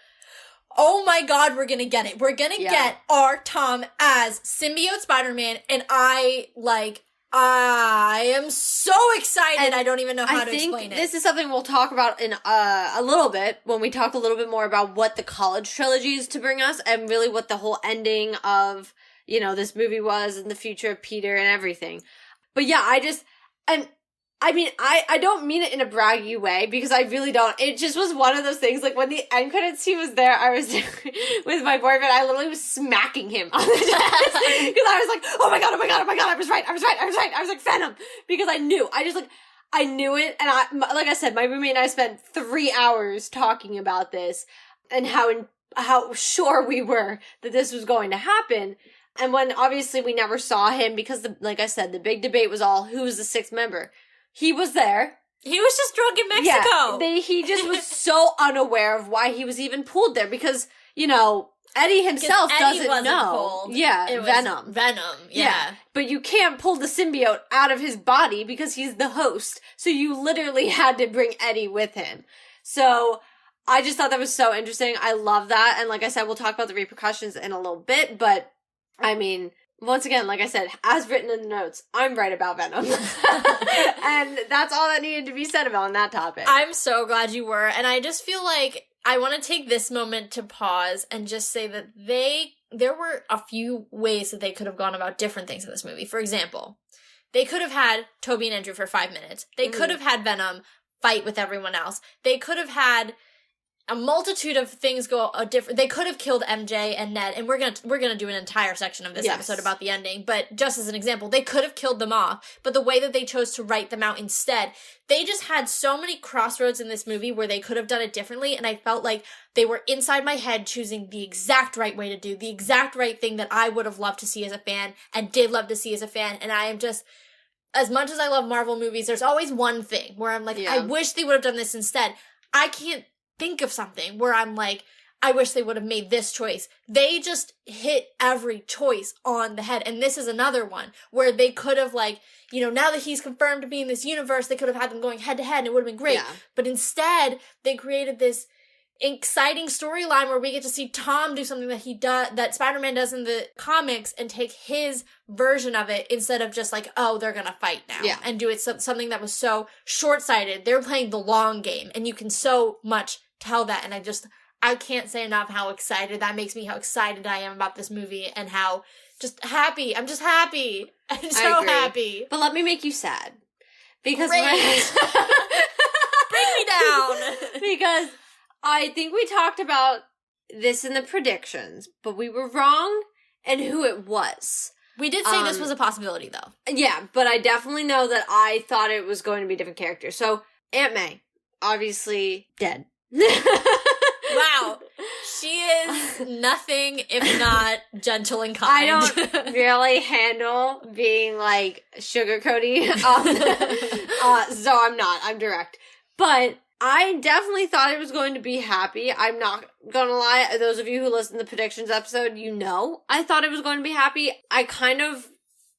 oh my god, we're gonna get it. We're gonna get our Tom as symbiote Spider-Man, and I am so excited. And I don't even know how to explain it. This is something we'll talk about in a little bit when we talk a little bit more about what the college trilogy is to bring us, and really what the whole ending of, you know, this movie was, and the future of Peter and everything. But yeah, I mean, I don't mean it in a braggy way, because I really don't. It just was one of those things, like, when the end credits scene was there, I was with my boyfriend, I literally was smacking him on the chest, because I was like, oh my god, I was right, I was like, Venom, because I knew it, and like I said, my roommate and I spent 3 hours talking about this, and how sure we were that this was going to happen. And when, obviously, we never saw him, because, like I said, the big debate was all, who's the sixth member? He was there. He was just drunk in Mexico. Yeah, he just was so unaware of why he was even pulled there, because, you know, Eddie himself doesn't know. Pulled. Yeah, it was Venom, yeah. But you can't pull the symbiote out of his body because he's the host, so you literally had to bring Eddie with him. So, I just thought that was so interesting. I love that, and like I said, we'll talk about the repercussions in a little bit, but I mean, once again, like I said, as written in the notes, I'm right about Venom. And that's all that needed to be said about on that topic. I'm so glad you were. And I just feel like I want to take this moment to pause and just say that there were a few ways that they could have gone about different things in this movie. For example, they could have had Toby and Andrew for 5 minutes. They could have had Venom fight with everyone else. They could have had a multitude of things go a different. They could have killed MJ and Ned, and we're gonna do an entire section of this episode about the ending. But just as an example, they could have killed them off. But the way that they chose to write them out instead, they just had so many crossroads in this movie where they could have done it differently. And I felt like they were inside my head choosing the exact right way to do the exact right thing that I would have loved to see as a fan and did love to see as a fan. And I am just, as much as I love Marvel movies, there's always one thing where I'm like, I wish they would have done this instead. I can't think of something where I'm like, I wish they would have made this choice. They just hit every choice on the head. And this is another one where they could have, like, you know, now that he's confirmed to be in this universe, they could have had them going head to head and it would have been great. Yeah. But instead, they created this exciting storyline where we get to see Tom do something that Spider-Man does in the comics, and take his version of it instead of just like, oh, they're gonna fight now. Yeah. And do it something that was so short-sighted. They're playing the long game, and you can so much tell that. And I can't say enough how excited that makes me, how excited I am about this movie, and how just happy. I'm just happy. I'm so happy. But let me make you sad. Because bring me down. Because I think we talked about this in the predictions, but we were wrong and who it was. We did say this was a possibility, though. Yeah, but I definitely know that I thought it was going to be different characters. So, Aunt May, obviously dead. Wow. She is nothing if not gentle and kind. I don't really handle being, like, sugarcoaty. So I'm not. I'm direct. But I definitely thought it was going to be happy. I'm not gonna lie. Those of you who listened to the predictions episode, you know I thought it was going to be happy. I kind of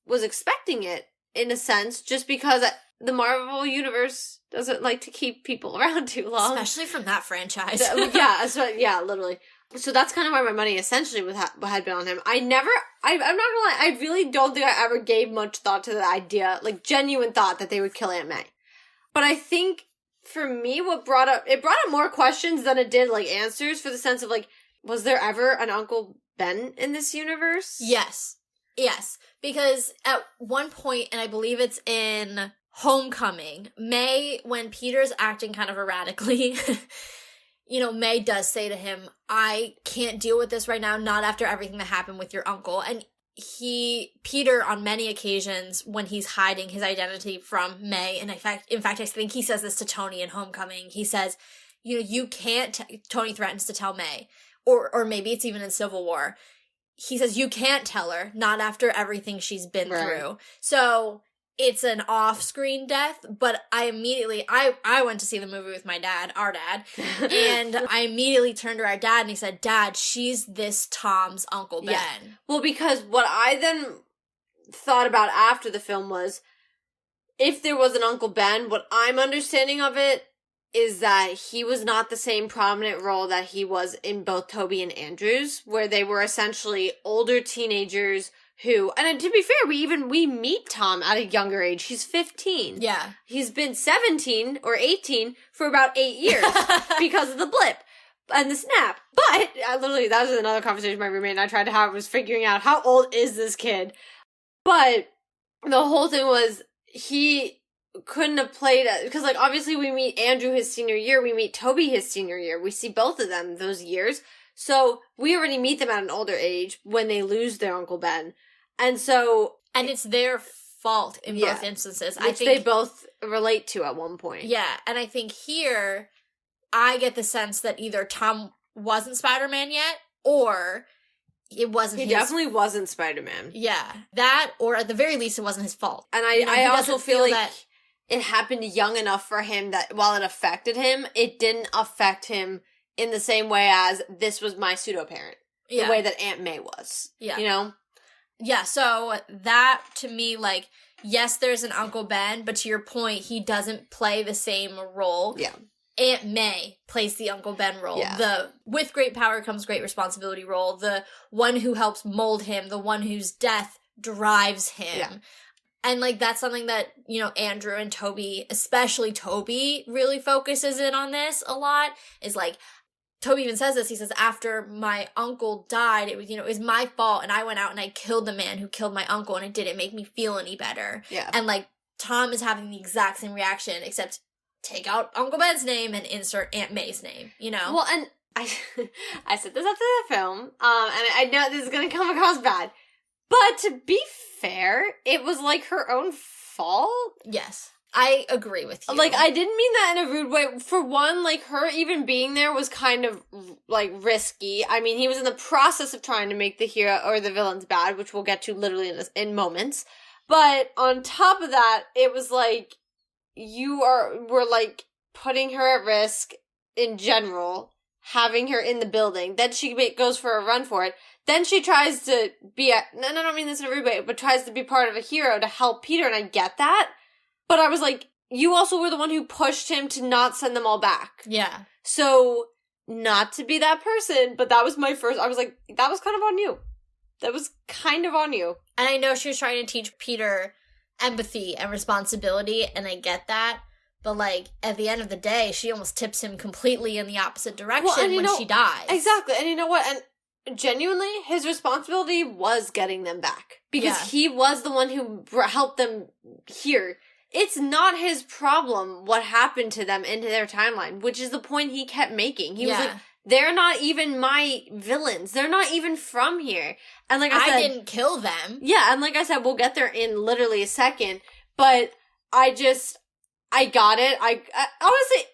was expecting it, in a sense, just because the Marvel Universe doesn't like to keep people around too long. Especially from that franchise. Yeah, literally. So that's kind of why my money essentially had been on him. I'm not gonna lie, I really don't think I ever gave much thought to the idea, like genuine thought that they would kill Aunt May. But I think, for me, it brought up more questions than it did, like, answers, for the sense of, like, was there ever an Uncle Ben in this universe? Yes. Because at one point, and I believe it's in Homecoming, May, when Peter's acting kind of erratically, May does say to him, I can't deal with this right now, not after everything that happened with your uncle. And Peter, on many occasions, when he's hiding his identity from May, and in fact, I think he says this to Tony in Homecoming, he says, you can't, Tony threatens to tell May, or maybe it's even in Civil War, he says, you can't tell her, not after everything she's been through. So it's an off-screen death, but I immediately, I went to see the movie with my dad, our dad, and I immediately turned to our dad and he said, Dad, she's this Tom's Uncle Ben. Yeah. Well, because what I then thought about after the film was, if there was an Uncle Ben, what I'm understanding of it is that he was not the same prominent role that he was in both Toby and Andrew's, where they were essentially older teenagers who, and to be fair, we meet Tom at a younger age. He's 15. Yeah. He's been 17 or 18 for about 8 years because of the blip and the snap. But, literally, that was another conversation my roommate and I tried to have, was figuring out how old is this kid. But the whole thing was, he couldn't have played, because, like, obviously we meet Andrew his senior year, we meet Toby his senior year, we see both of them those years, so we already meet them at an older age when they lose their Uncle Ben, and it's their fault in both instances, which I think they both relate to at one point. Yeah, and I think here, I get the sense that either Tom wasn't Spider-Man yet, or it wasn't He definitely wasn't Spider-Man. Yeah, that, or at the very least, it wasn't his fault. And I also feel like that it happened young enough for him that while it affected him, it didn't affect him in the same way as this was my pseudo-parent. The way that Aunt May was. Yeah. You know? Yeah, so that, to me, like, yes, there's an Uncle Ben, but to your point, he doesn't play the same role. Yeah. Aunt May plays the Uncle Ben role. Yeah. The with great power comes great responsibility role. The one who helps mold him. The one whose death drives him. Yeah. And, like, that's something that, Andrew and Toby, especially Toby, really focuses in on this a lot. Is, like, Toby even says this. He says, after my uncle died, it was, it was my fault. And I went out and I killed the man who killed my uncle. And it didn't make me feel any better. Yeah. And, like, Tom is having the exact same reaction, except take out Uncle Ben's name and insert Aunt May's name, Well, and I said this after the film, and I know this is going to come across bad, but to be fair, it was, like, her own fault. Yes. I agree with you. Like, I didn't mean that in a rude way. For one, like, her even being there was kind of, like, risky. I mean, he was in the process of trying to make the hero or the villains bad, which we'll get to literally in moments. But on top of that, it was like, we're like putting her at risk in general, having her in the building. Then she goes for a run for it. Then she tries to be and I don't mean this in a rude way, but tries to be part of a hero to help Peter, and I get that. But I was like, you also were the one who pushed him to not send them all back. Yeah. So, not to be that person, but that was I was like, that was kind of on you. That was kind of on you. And I know she was trying to teach Peter empathy and responsibility, and I get that. But, like, at the end of the day, she almost tips him completely in the opposite direction when she dies. Exactly. And you know what? And genuinely, his responsibility was getting them back. Because he was the one who helped them here. It's not his problem what happened to them into their timeline, which is the point he kept making. He was like, they're not even my villains. They're not even from here. And like I said, I didn't kill them. Yeah, and like I said, we'll get there in literally a second. But I got it. I honestly,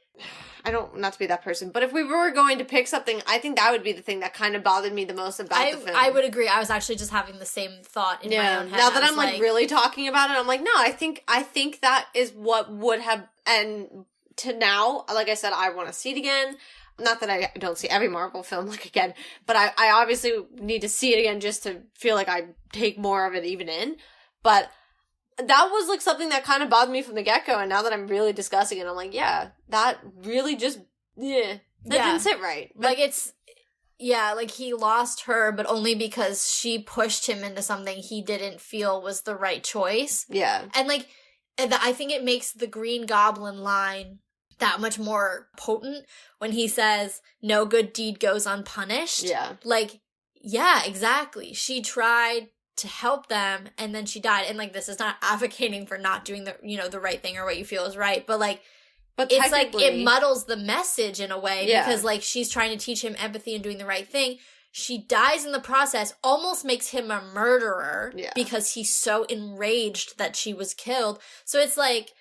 I don't, not to be that person, but if we were going to pick something, I think that would be the thing that kind of bothered me the most about the film. I would agree. I was actually just having the same thought in my own head. Now that I'm like really talking about it, I'm like, no, I think that is what would have, and to now, like I said, I want to see it again. Not that I don't see every Marvel film like again, but I obviously need to see it again just to feel like I take more of it even in. But that was like something that kind of bothered me from the get-go, and now that I'm really discussing it, I'm like, yeah, that really just, that didn't sit right. But, like, it's, yeah, like, he lost her, but only because she pushed him into something he didn't feel was the right choice. Yeah. And, like, I think it makes the Green Goblin line that much more potent when he says, no good deed goes unpunished. Yeah. Like, yeah, exactly. She tried to help them, and then she died. And, like, this is not advocating for not doing the, the right thing or what you feel is right, but, like, it's like, it muddles the message in a way, because, like, she's trying to teach him empathy and doing the right thing. She dies in the process, almost makes him a murderer, because he's so enraged that she was killed. So it's like,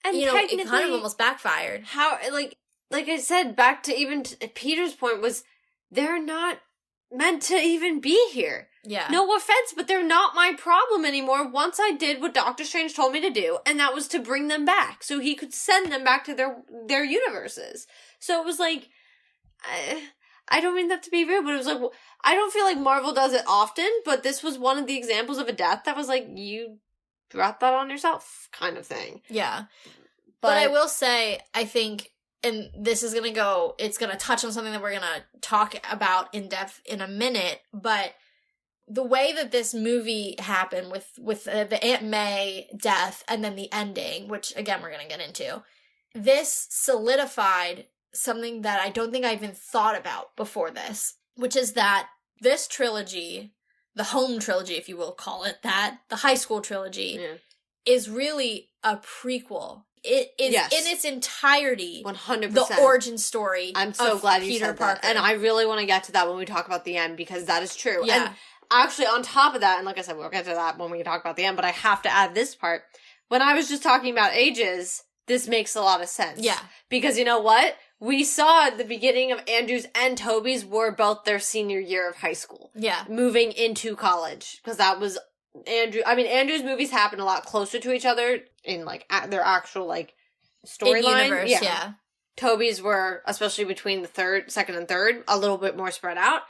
and it kind of almost backfired. How, like I said, back to even Peter's point was, they're not meant to even be here. Yeah. No offense, but they're not my problem anymore once I did what Doctor Strange told me to do, and that was to bring them back so he could send them back to their universes. So it was like, I don't mean that to be rude, but it was like, I don't feel like Marvel does it often, but this was one of the examples of a death that was like, you brought that on yourself kind of thing. Yeah. But I will say, I think, and this is it's going to touch on something that we're going to talk about in depth in a minute, but the way that this movie happened with the Aunt May death and then the ending, which again we're going to get into, this solidified something that I don't think I even thought about before this, which is that this trilogy, the home trilogy, if you will call it that, the high school trilogy, is really a prequel. It is in its entirety 100% the origin story. I'm so glad you Peter said Parker. that. And I really want to get to that when we talk about the end, because that is true. Yeah. And actually, on top of that, and like I said, we'll get to that when we talk about the end, but I have to add this part. When I was just talking about ages, this makes a lot of sense. Yeah. Because you know what? We saw at the beginning of Andrew's and Toby's were both their senior year of high school. Yeah. Moving into college. Because that was Andrew's movies happen a lot closer to each other in, like, their actual, like, storyline. Universe, yeah. Toby's were, especially between the second and third, a little bit more spread out.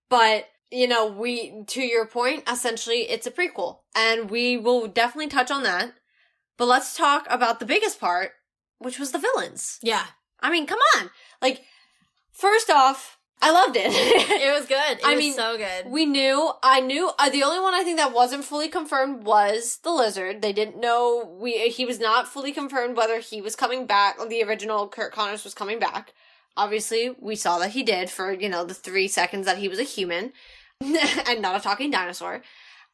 But, to your point, essentially, it's a prequel. And we will definitely touch on that. But let's talk about the biggest part, which was the villains. Yeah. I mean, come on. Like, first off, I loved it. It was good. It was so good. I knew, the only one I think that wasn't fully confirmed was the Lizard. They didn't know, he was not fully confirmed whether he was coming back, or the original Kurt Connors was coming back. Obviously, we saw that he did for, the 3 seconds that he was a human, and not a talking dinosaur.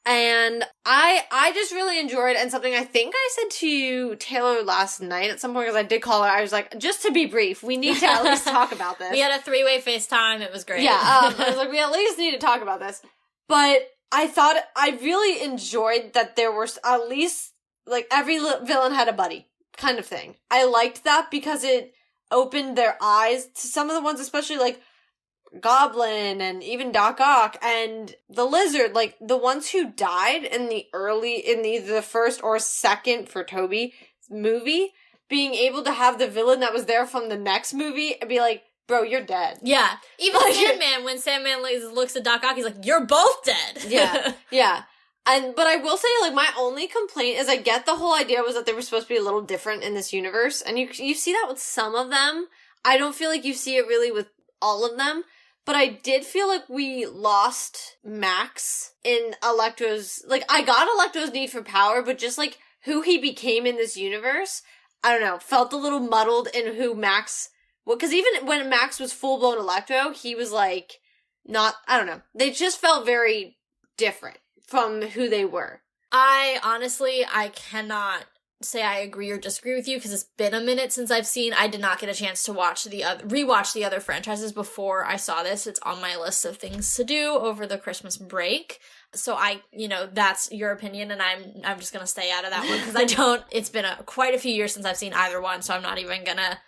And I just really enjoyed, and something I think I said to Taylor last night at some point, because I did call her, I was like, just to be brief, we need to at least talk about this. We had a 3-way FaceTime, it was great. Yeah, I was like, we at least need to talk about this. But I really enjoyed that there were at least, like, every villain had a buddy, kind of thing. I liked that because it opened their eyes to some of the ones, especially, like, Goblin and even Doc Ock and the Lizard, like the ones who died in either the first or second for Toby movie, being able to have the villain that was there from the next movie and be like, bro, you're dead. Yeah. Even like, Sandman, when Sandman looks at Doc Ock, he's like, you're both dead. Yeah. Yeah. But I will say, like, my only complaint is I get the whole idea was that they were supposed to be a little different in this universe, and you see that with some of them. I don't feel like you see it really with all of them. But I did feel like we lost Max in Electro's, like, I got Electro's need for power, but just, like, who he became in this universe, I don't know, felt a little muddled in who Max, because even when Max was full-blown Electro, he was, like, not, I don't know, they just felt very different from who they were. I cannot say I agree or disagree with you, because it's been a minute since I did not get a chance to rewatch the other franchises before I saw this. It's on my list of things to do over the Christmas break. So that's your opinion, and I'm just gonna stay out of that one because it's been quite a few years since I've seen either one, so I'm not even gonna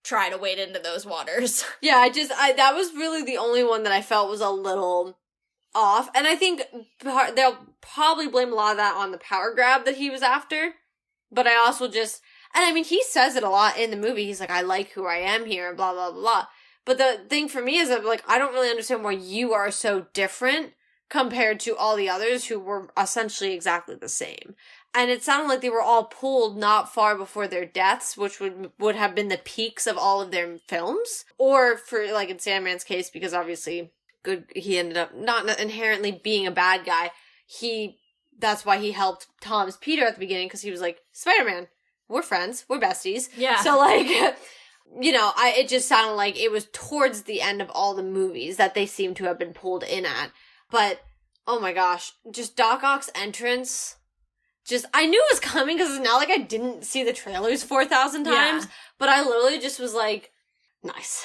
try to wade into those waters. Yeah, that was really the only one that I felt was a little off, and I think they'll probably blame a lot of that on the power grab that he was after, but I also he says it a lot in the movie. He's like, I like who I am here, and blah, blah, blah. But the thing for me is that, like, I don't really understand why you are so different compared to all the others who were essentially exactly the same. And it sounded like they were all pulled not far before their deaths, which would have been the peaks of all of their films. Or for, like, in Sandman's case, because obviously he ended up not inherently being a bad guy. That's why he helped Tom's Peter at the beginning, because he was like, Spider-Man, we're friends, we're besties. Yeah. So, like, it just sounded like it was towards the end of all the movies that they seem to have been pulled in at. But, oh my gosh, just Doc Ock's entrance, I knew it was coming because it's not like I didn't see the trailers 4,000 times, but I literally just was like, nice,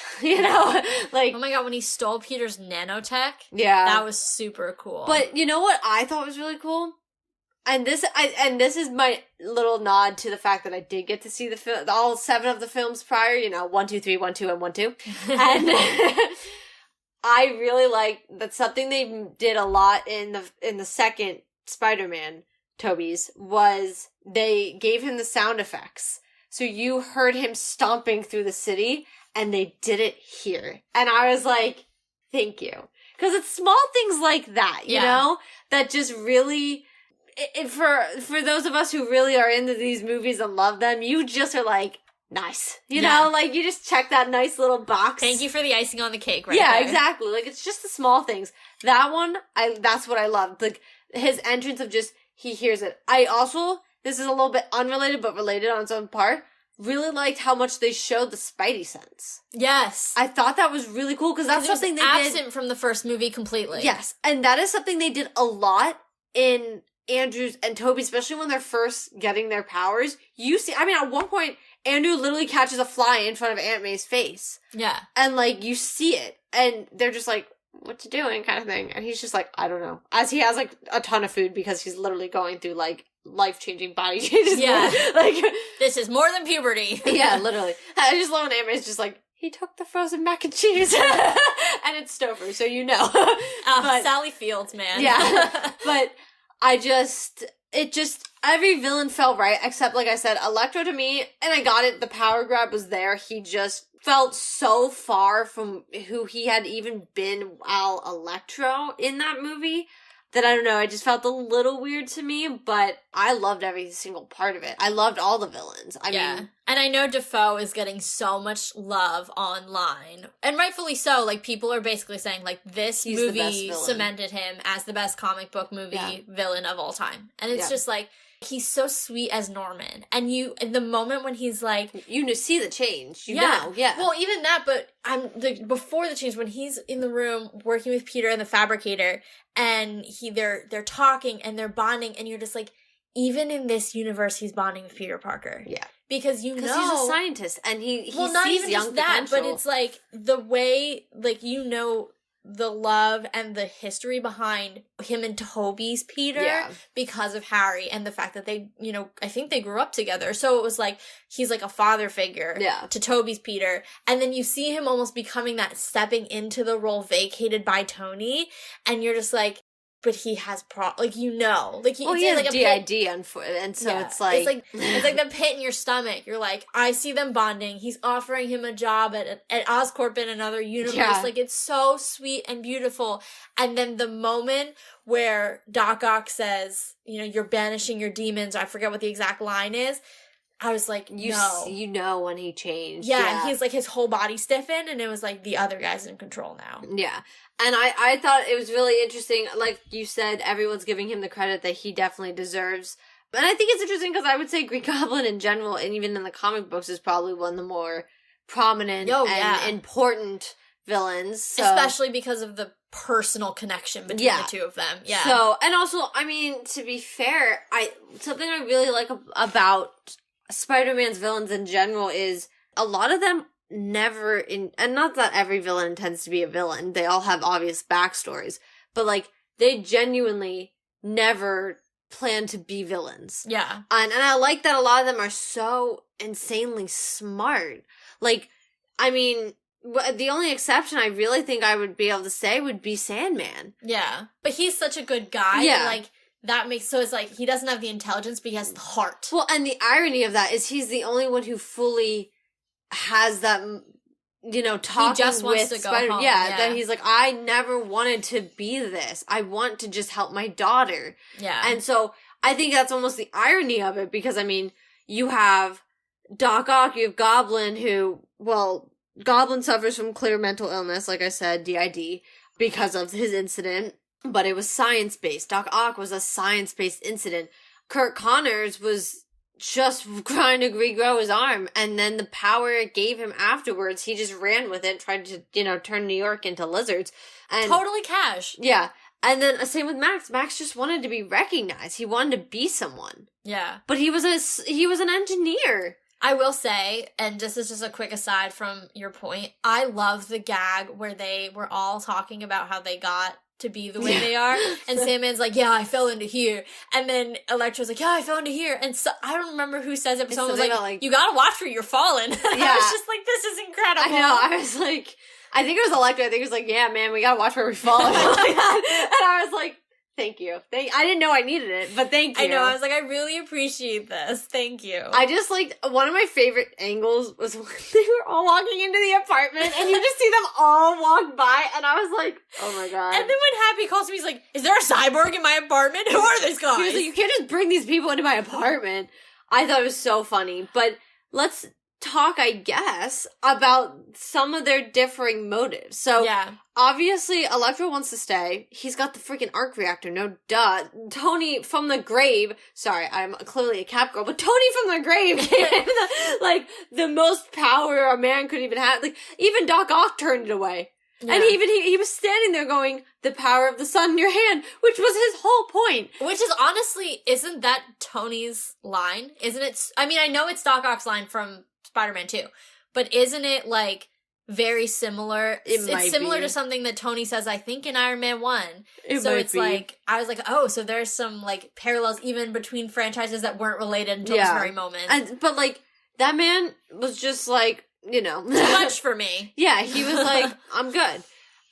like, oh my god, when he stole Peter's nanotech, that was super cool. But you know what I thought was really cool? And this is my little nod to the fact that I did get to see all 7 of the films prior, 1, 2, 3, 1, 2, and 1, 2. And I really like that's something they did a lot in the second Spider-Man, Tobey's, was they gave him the sound effects. So you heard him stomping through the city, and they did it here. And I was like, thank you. Because it's small things like that, you know, that just really, for those of us who really are into these movies and love them, you just are like, nice. You know, like, you just check that nice little box. Thank you for the icing on the cake right there. Exactly. Like, it's just the small things. That one, that's what I loved. Like, his entrance of just, he hears it. I also, this is a little bit unrelated, but related on its own part, really liked how much they showed the Spidey sense. Yes. I thought that was really cool, because that's something they did. Absent from the first movie completely. Yes. And that is something they did a lot in Andrew's and Tobey, especially when they're first getting their powers. You see, at one point, Andrew literally catches a fly in front of Aunt May's face. Yeah. And, like, you see it, and they're just like, what you doing, kind of thing. And he's just like, I don't know. As he has, like, a ton of food because he's literally going through, like, life-changing body changes. Yeah. Like, this is more than puberty. Yeah, literally. I just love when Aunt May's just like, he took the frozen mac and cheese. And it's Stouffer, so you know. But, Sally Fields, man. Yeah. But every villain felt right, except, like I said, Electro to me, and I got it, the power grab was there, he just felt so far from who he had even been while Electro in that movie, that I don't know, it just felt a little weird to me, but I loved every single part of it. I loved all the villains. I mean... And I know Dafoe is getting so much love online. And rightfully so. Like, people are basically saying, like, this movie cemented him as the best comic book movie villain of all time. And it's just like, he's so sweet as Norman. And in the moment when he's like... You see the change. You know. Yeah. Well, even that, but before the change, when he's in the room working with Peter and the Fabricator, and they're talking and they're bonding, and you're just like, even in this universe, he's bonding with Peter Parker. Yeah. Because he's a scientist, and he not sees even young just that, potential. but it's like the way, like, the love and the history behind him and Tobey's Peter because of Harry and the fact that they, I think they grew up together. So it was like, he's like a father figure to Tobey's Peter. And then you see him almost becoming that, stepping into the role vacated by Tony. And you're just like, but he has he has like a DID and so it's like it's like the pit in your stomach. You're like, I see them bonding. He's offering him a job at Oscorp in another universe. Yeah. Like, it's so sweet and beautiful. And then the moment where Doc Ock says, you're banishing your demons, I forget what the exact line is. I was like, no. You know when he changed. Yeah, and he's like, his whole body stiffened, and it was like, the other guy's in control now. Yeah. And I thought it was really interesting. Like you said, everyone's giving him the credit that he definitely deserves. And I think it's interesting because I would say Green Goblin in general, and even in the comic books, is probably one of the more prominent and important villains. So. Especially because of the personal connection between the two of them. Yeah. So, and also, I mean, to be fair, something I really like about Spider-Man's villains in general is a lot of them and not that every villain intends to be a villain. They all have obvious backstories, but like, they genuinely never plan to be villains. Yeah. And I like that a lot of them are so insanely smart. Like, I mean, the only exception I really think I would be able to say would be Sandman. Yeah. But he's such a good guy. Yeah. And, like, that makes, so it's like, he doesn't have the intelligence, but he has the heart. Well, and the irony of that is he's the only one who fully has that, you know, talking he just wants with to go home. Yeah, that he's like, I never wanted to be this. I want to just help my daughter. Yeah. And so I think that's almost the irony of it, because, I mean, you have Doc Ock, you have Goblin, who, well, Goblin suffers from clear mental illness, like I said, DID, because of his incident, but it was science-based. Doc Ock was a science-based incident. Kurt Connors was just trying to regrow his arm, and then the power it gave him afterwards, he just ran with it, tried to, you know, turn New York into lizards. And totally cash. yeah. And then same with Max. Max just wanted to be recognized. He wanted to be someone. Yeah. But he was an engineer. I will say, and this is just a quick aside from your point, I love the gag where they were all talking about how they got to be the way they are, and Sandman's like, yeah, I fell into here, and then Elektra's like, yeah, I fell into here, and so I don't remember who says it, but someone was like, you gotta watch where you're falling. Yeah. I was just like, this is incredible. I know, I was like, I think it was Elektra, I think it was like, yeah, man, we gotta watch where we fall. And I was like, thank you. I didn't know I needed it, but thank you. I know, I was like, I really appreciate this. Thank you. I just liked, one of my favorite angles was when they were all walking into the apartment, and you just see them all walk by, and I was like, oh my god. And then when Happy calls me, he's like, is there a cyborg in my apartment? Who are these guys? He was like, you can't just bring these people into my apartment. I thought it was so funny, but let's talk, I guess, about some of their differing motives. So, yeah. Obviously, Elektra wants to stay. He's got the freaking arc reactor, no duh. Tony from the grave, sorry, I'm clearly a Cap girl, but Tony from the grave gave him the most power a man could even have. Like, even Doc Ock turned it away. Yeah. And he was standing there going, the power of the sun in your hand, which was his whole point. Which is honestly, isn't that Tony's line? Isn't it? I mean, I know it's Doc Ock's line from Spider-Man 2, but isn't it, like, very similar? It's similar to something that Tony says, I think, in Iron Man 1. So it's like, I was like, oh, so there's some, like, parallels even between franchises that weren't related until this very moment. But, like, that man was just, like, you know. Too much for me. Yeah, he was like, I'm good.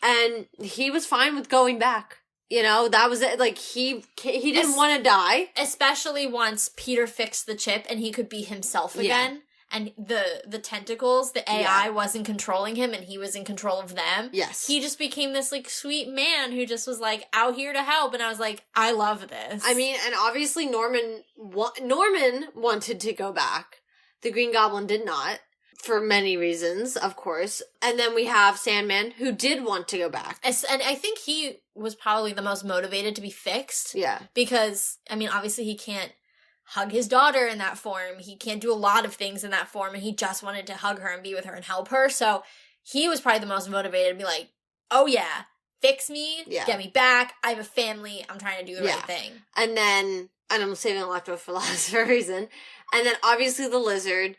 And he was fine with going back. You know, that was it. Like, he didn't want to die. Especially once Peter fixed the chip and he could be himself again. Yeah. And the tentacles, the AI wasn't controlling him and he was in control of them. Yes. He just became this, like, sweet man who just was, like, out here to help. And I was like, I love this. I mean, and obviously Norman wanted to go back. The Green Goblin did not. For many reasons, of course. And then we have Sandman, who did want to go back. And I think he was probably the most motivated to be fixed. Yeah. Because, I mean, obviously he can't hug his daughter in that form. He can't do a lot of things in that form, and he just wanted to hug her and be with her and help her. So he was probably the most motivated to be like, oh yeah, fix me, get me back. I have a family. I'm trying to do the right thing. And I'm saving Electro for last for a reason. And then obviously the Lizard.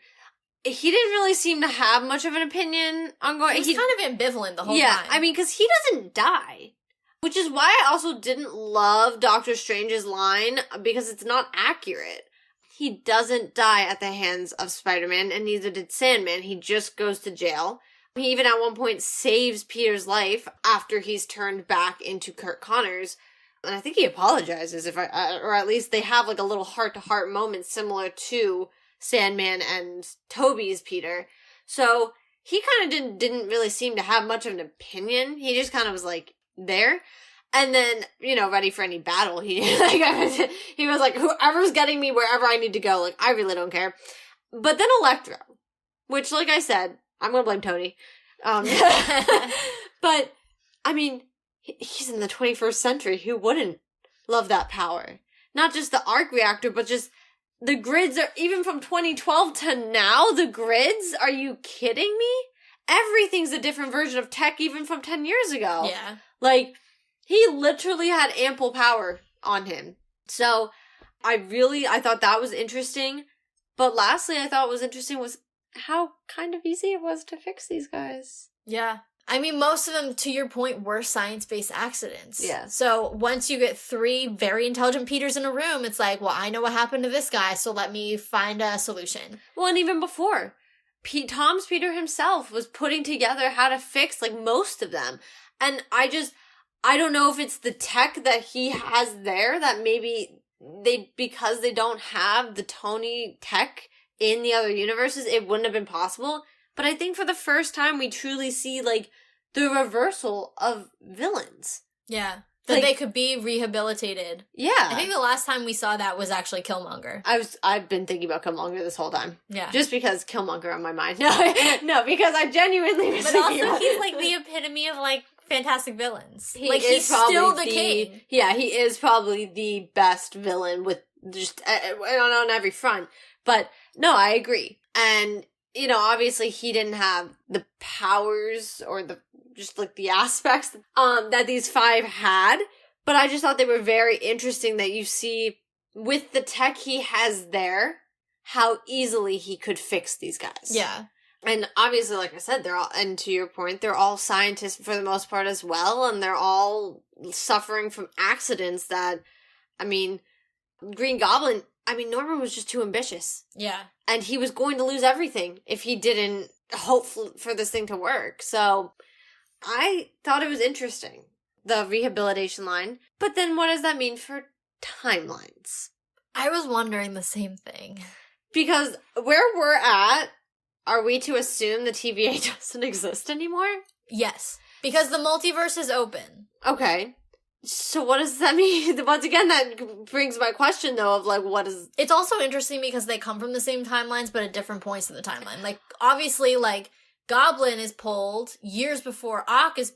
He didn't really seem to have much of an opinion on going. He was kind of ambivalent the whole time. Yeah, I mean, because he doesn't die. Which is why I also didn't love Doctor Strange's line, because it's not accurate. He doesn't die at the hands of Spider-Man, and neither did Sandman. He just goes to jail. He even at one point saves Peter's life after he's turned back into Kurt Connors. And I think he apologizes, or at least they have like a little heart-to-heart moment similar to Sandman and Toby's Peter. So he kind of didn't really seem to have much of an opinion. He just kind of was like, there. And then, you know, ready for any battle. He was like, whoever's getting me wherever I need to go, like, I really don't care. But then Electro, which, like I said, I'm gonna blame Tony. But, I mean, he's in the 21st century. Who wouldn't love that power? Not just the arc reactor, but just the grids are, even from 2012 to now, the grids? Are you kidding me? Everything's a different version of tech even from 10 years ago. Yeah. Like, he literally had ample power on him. So, I thought that was interesting. But lastly, I thought was interesting was how kind of easy it was to fix these guys. Yeah. I mean, most of them, to your point, were science-based accidents. Yeah. So once you get 3 very intelligent Peters in a room, it's like, well, I know what happened to this guy, so let me find a solution. Well, and even before, Tom's Peter himself was putting together how to fix, like, most of them. And I don't know if it's the tech that he has there that maybe because they don't have the Tony tech in the other universes, it wouldn't have been possible. But I think for the first time, we truly see, like, the reversal of villains. Yeah. That Like, they could be rehabilitated. Yeah. I think the last time we saw that was actually Killmonger. I've been thinking about Killmonger this whole time. Yeah. Just because Killmonger on my mind. No, because I genuinely was But thinking also, about he's it. like the epitome of, like, fantastic villains. He's still the king. Yeah, he is probably the best villain with just on every front. But no, I agree. And, you know, obviously he didn't have the powers or the aspects that these 5 had. But I just thought they were very interesting that you see with the tech he has there, how easily he could fix these guys. Yeah. And obviously, like I said, and to your point, they're all scientists for the most part as well, and they're all suffering from accidents that, I mean, Green Goblin, Norman was just too ambitious. Yeah. And he was going to lose everything if he didn't hope for this thing to work. So, I thought it was interesting, the rehabilitation line. But then what does that mean for timelines? I was wondering the same thing. Because where we're at, are we to assume the TVA doesn't exist anymore? Yes. Because the multiverse is open. Okay. So what does that mean? Once again, that brings my question, though, of, like, what is... It's also interesting because they come from the same timelines, but at different points in the timeline. Like, obviously, like, Goblin is pulled years before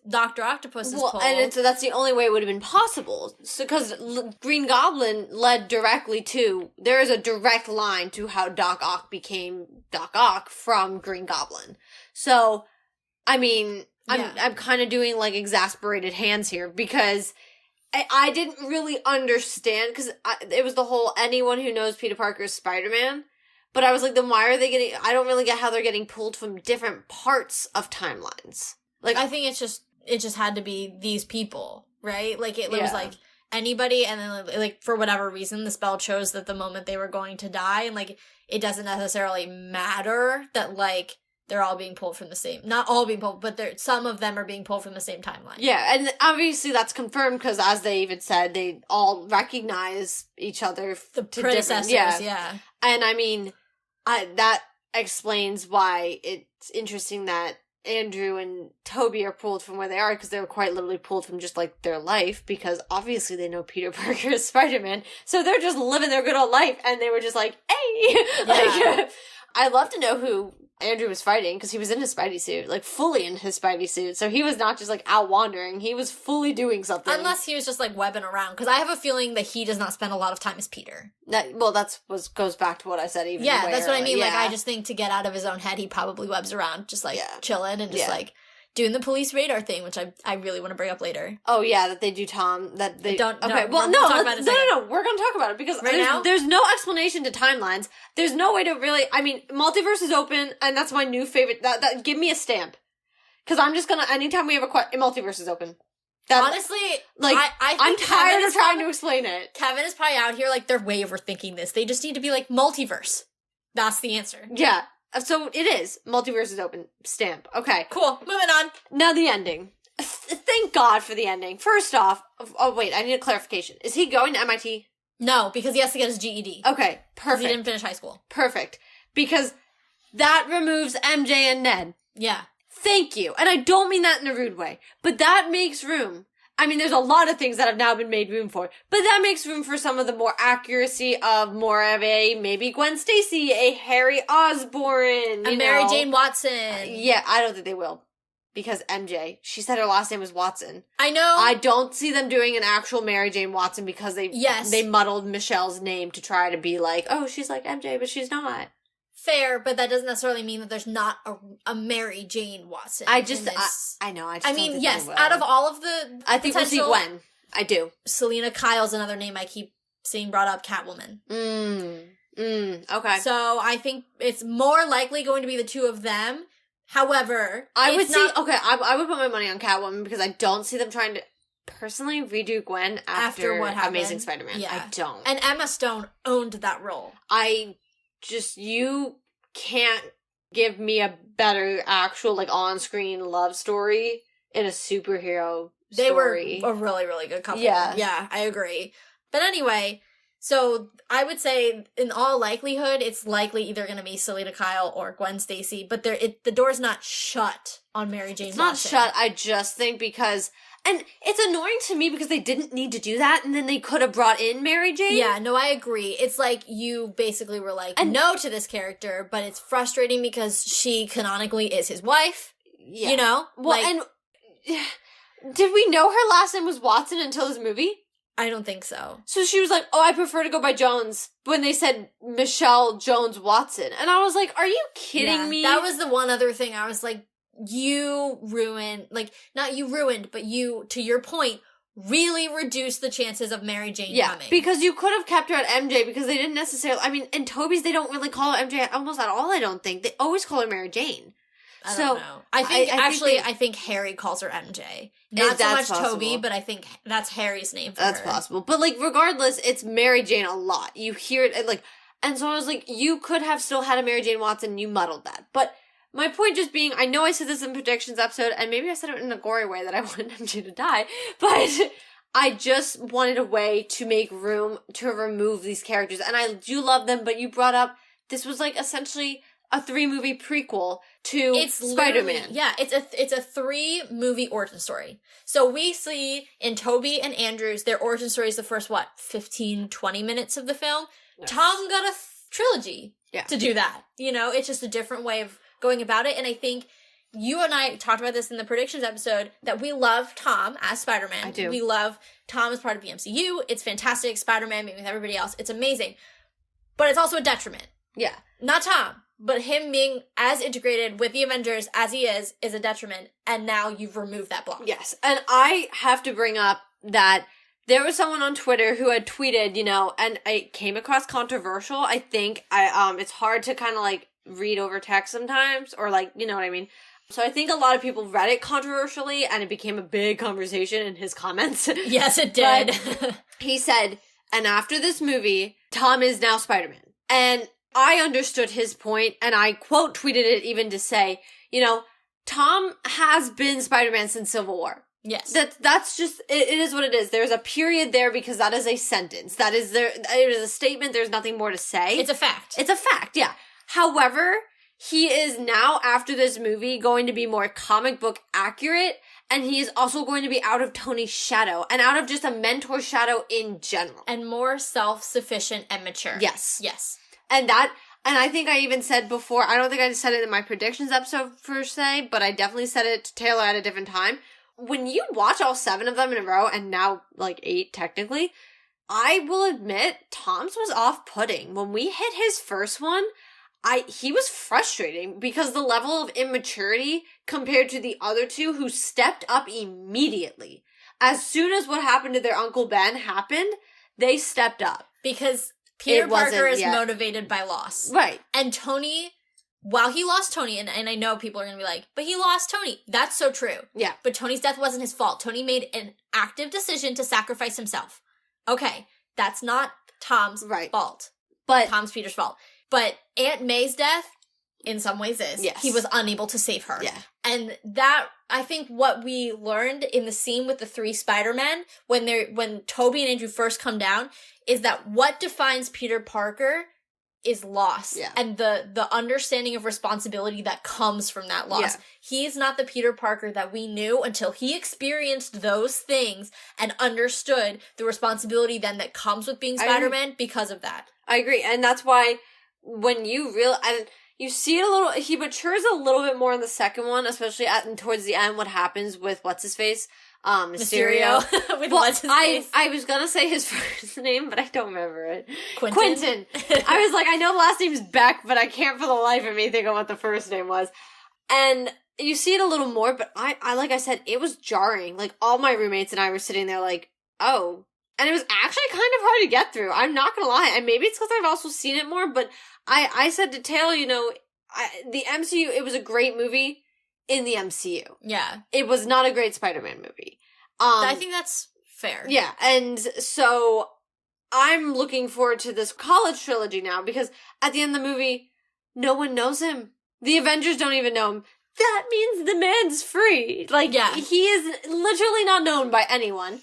Dr. Octopus is pulled. And so that's the only way it would have been possible. So, because Green Goblin led directly to... There is a direct line to how Doc Ock became Doc Ock from Green Goblin. So, I mean, I'm kind of doing, like, exasperated hands here, because I didn't really understand, because it was the whole anyone who knows Peter Parker is Spider-Man. But I was like, then why are they getting... I don't really get how they're getting pulled from different parts of timelines. Like, I think it just had to be these people, right? Like, it was like anybody, and then, like, for whatever reason, the spell chose that the moment they were going to die, and, like, it doesn't necessarily matter that, like, they're all being pulled from the same... Not all being pulled, but some of them are being pulled from the same timeline. Yeah, and obviously that's confirmed, because as they even said, they all recognize each other. The predecessors, yeah. And I mean... that explains why it's interesting that Andrew and Toby are pulled from where they are, because they were quite literally pulled from just, like, their life, because obviously they know Peter Parker is Spider-Man, so they're just living their good old life, and they were just like, hey! Yeah. Like, I'd love to know who Andrew was fighting, because he was in his Spidey suit, like, fully in his Spidey suit, so he was not just, like, out wandering, he was fully doing something. Unless he was just, like, webbing around, because I have a feeling that he does not spend a lot of time as Peter. Goes back to what I said even Yeah, that's what I mean, yeah. like, I just think to get out of his own head, he probably webs around, just, like, chilling, and just, Yeah. like, doing the police radar thing, which I really want to bring up later. Oh, yeah, that they do Tom, that they... Don't... Okay, no, well, we'll talk about it in a second. No, we're gonna talk about it, because now? there's no explanation to timelines. There's no way to really... I mean, multiverse is open, and that's my new favorite... That give me a stamp. Because I'm just gonna... Anytime we have a question... Multiverse is open. Honestly, like, I think I'm tired Kevin of trying to explain it. Kevin is probably out here, like, they're way overthinking this. They just need to be like, multiverse. That's the answer. Yeah. So it is. Multiverse is open. Stamp. Okay. Cool. Moving on. Now the ending. Thank God for the ending. First off... Oh, wait. I need a clarification. Is he going to MIT? No, because he has to get his GED. Okay. Perfect. He didn't finish high school. Perfect. Because that removes MJ and Ned. Yeah. Thank you. And I don't mean that in a rude way. But that makes room. I mean, there's a lot of things that have now been made room for. But that makes room for some of the more accuracy of more of a, maybe Gwen Stacy, a Harry Osborn, A Mary Jane Watson. Yeah, I don't think they will. Because MJ, she said her last name was Watson. I know. I don't see them doing an actual Mary Jane Watson, because they muddled Michelle's name to try to be like, oh, she's like MJ, but she's not. Fair, but that doesn't necessarily mean that there's not a Mary Jane Watson. I know. I mean, yes, out of all of the I think we'll see Gwen. I do. Selena Kyle's another name I keep seeing brought up, Catwoman. Okay. So I think it's more likely going to be the two of them, However, I would put my money on Catwoman because I don't see them trying to personally redo Gwen after what happened. Amazing Spider-Man. Yeah. I don't. And Emma Stone owned that role. You can't give me a better actual, like, on-screen love story in a superhero They story. were a really, really good couple. Yeah. Yeah, I agree. But anyway, so I would say in all likelihood, it's likely either going to be Selena Kyle or Gwen Stacy, but the door's not shut on Mary Jane Watson. It's not shut, I just think because... And it's annoying to me because they didn't need to do that, and then they could have brought in Mary Jane. Yeah, no, I agree. It's like you basically were like, no to this character, but it's frustrating because she canonically is his wife. Yeah. You know? Well, and did we know her last name was Watson until this movie? I don't think so. So she was like, I prefer to go by Jones, when they said Michelle Jones Watson. And I was like, are you kidding me? That was the one other thing I was like, you ruined, like, not you ruined, but you, to your point, really reduced the chances of Mary Jane coming. Because you could have kept her at MJ because they didn't necessarily, I mean, in Toby's they don't really call her MJ almost at all, I don't think. They always call her Mary Jane. I don't know. I think Harry calls her MJ. Not so much possible. Toby, but I think that's Harry's name for her. That's possible. But, like, regardless, it's Mary Jane a lot. You hear it, like, and so I was like, you could have still had a Mary Jane Watson, you muddled that. But my point just being, I know I said this in predictions episode, and maybe I said it in a gory way that I wanted MJ to die, but I just wanted a way to make room to remove these characters. And I do love them, but you brought up, this was, like, essentially a 3-movie prequel to Spider-Man. Yeah, it's a 3-movie origin story. So we see in Toby and Andrew's, their origin story is the first, 15, 20 minutes of the film. Yes. Tom got a trilogy to do that. You know, it's just a different way of going about it. And I think you and I talked about this in the predictions episode, that we love Tom as Spider-Man. I do. We love Tom as part of the MCU. It's fantastic. Spider-Man being with everybody else. It's amazing. But it's also a detriment. Yeah. Not Tom, but him being as integrated with the Avengers as he is a detriment. And now you've removed that block. Yes. And I have to bring up that there was someone on Twitter who had tweeted, you know, and I came across controversial. I think it's hard to kind of, like, read over text sometimes, or, like, you know what I mean? So I think a lot of people read it controversially, and it became a big conversation in his comments. Yes, it did. He said, and after this movie, Tom is now Spider-Man. And I understood his point, and I quote tweeted it even to say, you know, Tom has been Spider-Man since Civil War. Yes. That's just, it is what it is. There's a period there because that is a sentence. That is there, it is a statement, there's nothing more to say. It's a fact. It's a fact, yeah. However, he is now, after this movie, going to be more comic book accurate, and he is also going to be out of Tony's shadow, and out of just a mentor shadow in general. And more self-sufficient and mature. Yes. Yes. And I think I even said before, I don't think I said it in my predictions episode per se, but I definitely said it to Taylor at a different time. When you watch all 7 of them in a row, and now, like, 8 technically, I will admit, Tom's was off-putting. When we hit his first one, he was frustrating because the level of immaturity compared to the other 2 who stepped up immediately. As soon as what happened to their Uncle Ben happened, they stepped up. Because Peter Parker is motivated by loss. Right. And Tony, while he lost Tony, and I know people are going to be like, but he lost Tony. That's so true. Yeah. But Tony's death wasn't his fault. Tony made an active decision to sacrifice himself. Okay. That's not Tom's fault. But Tom's Peter's fault. But Aunt May's death, in some ways, is. Yes. He was unable to save her. Yeah. And that, I think what we learned in the scene with the 3 Spider-Men, when Toby and Andrew first come down, is that what defines Peter Parker is loss. Yeah. And the understanding of responsibility that comes from that loss. Yeah. He's not the Peter Parker that we knew until he experienced those things and understood the responsibility then that comes with being Spider-Man because of that. I agree. And that's why when you you see it a little, he matures a little bit more in the second one, especially towards the end, what happens with what's-his-face? Mysterio. With what's-his-face? I was gonna say his first name, but I don't remember it. Quentin. I was like, I know the last name's Beck, but I can't for the life of me think of what the first name was. And you see it a little more, but I like I said, it was jarring. Like, all my roommates and I were sitting there like, oh. And it was actually kind of hard to get through. I'm not gonna lie. And maybe it's because I've also seen it more, but I said to Taylor, you know, the MCU, it was a great movie in the MCU. Yeah. It was not a great Spider-Man movie. I think that's fair. Yeah, and so I'm looking forward to this college trilogy now, because at the end of the movie, no one knows him. The Avengers don't even know him. That means the man's free. Like, yeah. He is literally not known by anyone.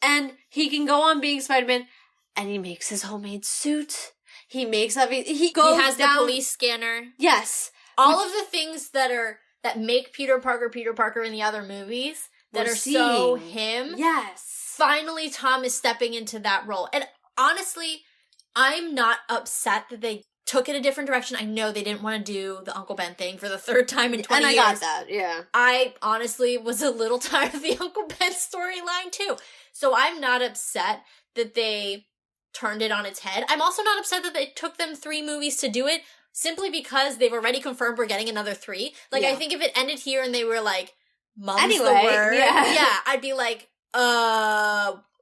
And he can go on being Spider-Man, and he makes his homemade suit. He makes everything. He has the police scanner. Yes. All of the things that make Peter Parker in the other movies that are so him. Yes. Finally, Tom is stepping into that role. And honestly, I'm not upset that they took it a different direction. I know they didn't want to do the Uncle Ben thing for the third time in 20 years. And I got that, yeah. I honestly was a little tired of the Uncle Ben storyline too. So I'm not upset that they turned it on its head. I'm also not upset that it took them 3 movies to do it, simply because they've already confirmed we're getting another 3. Like, I think if it ended here and they were like, "Mum's the word," yeah, I'd be like,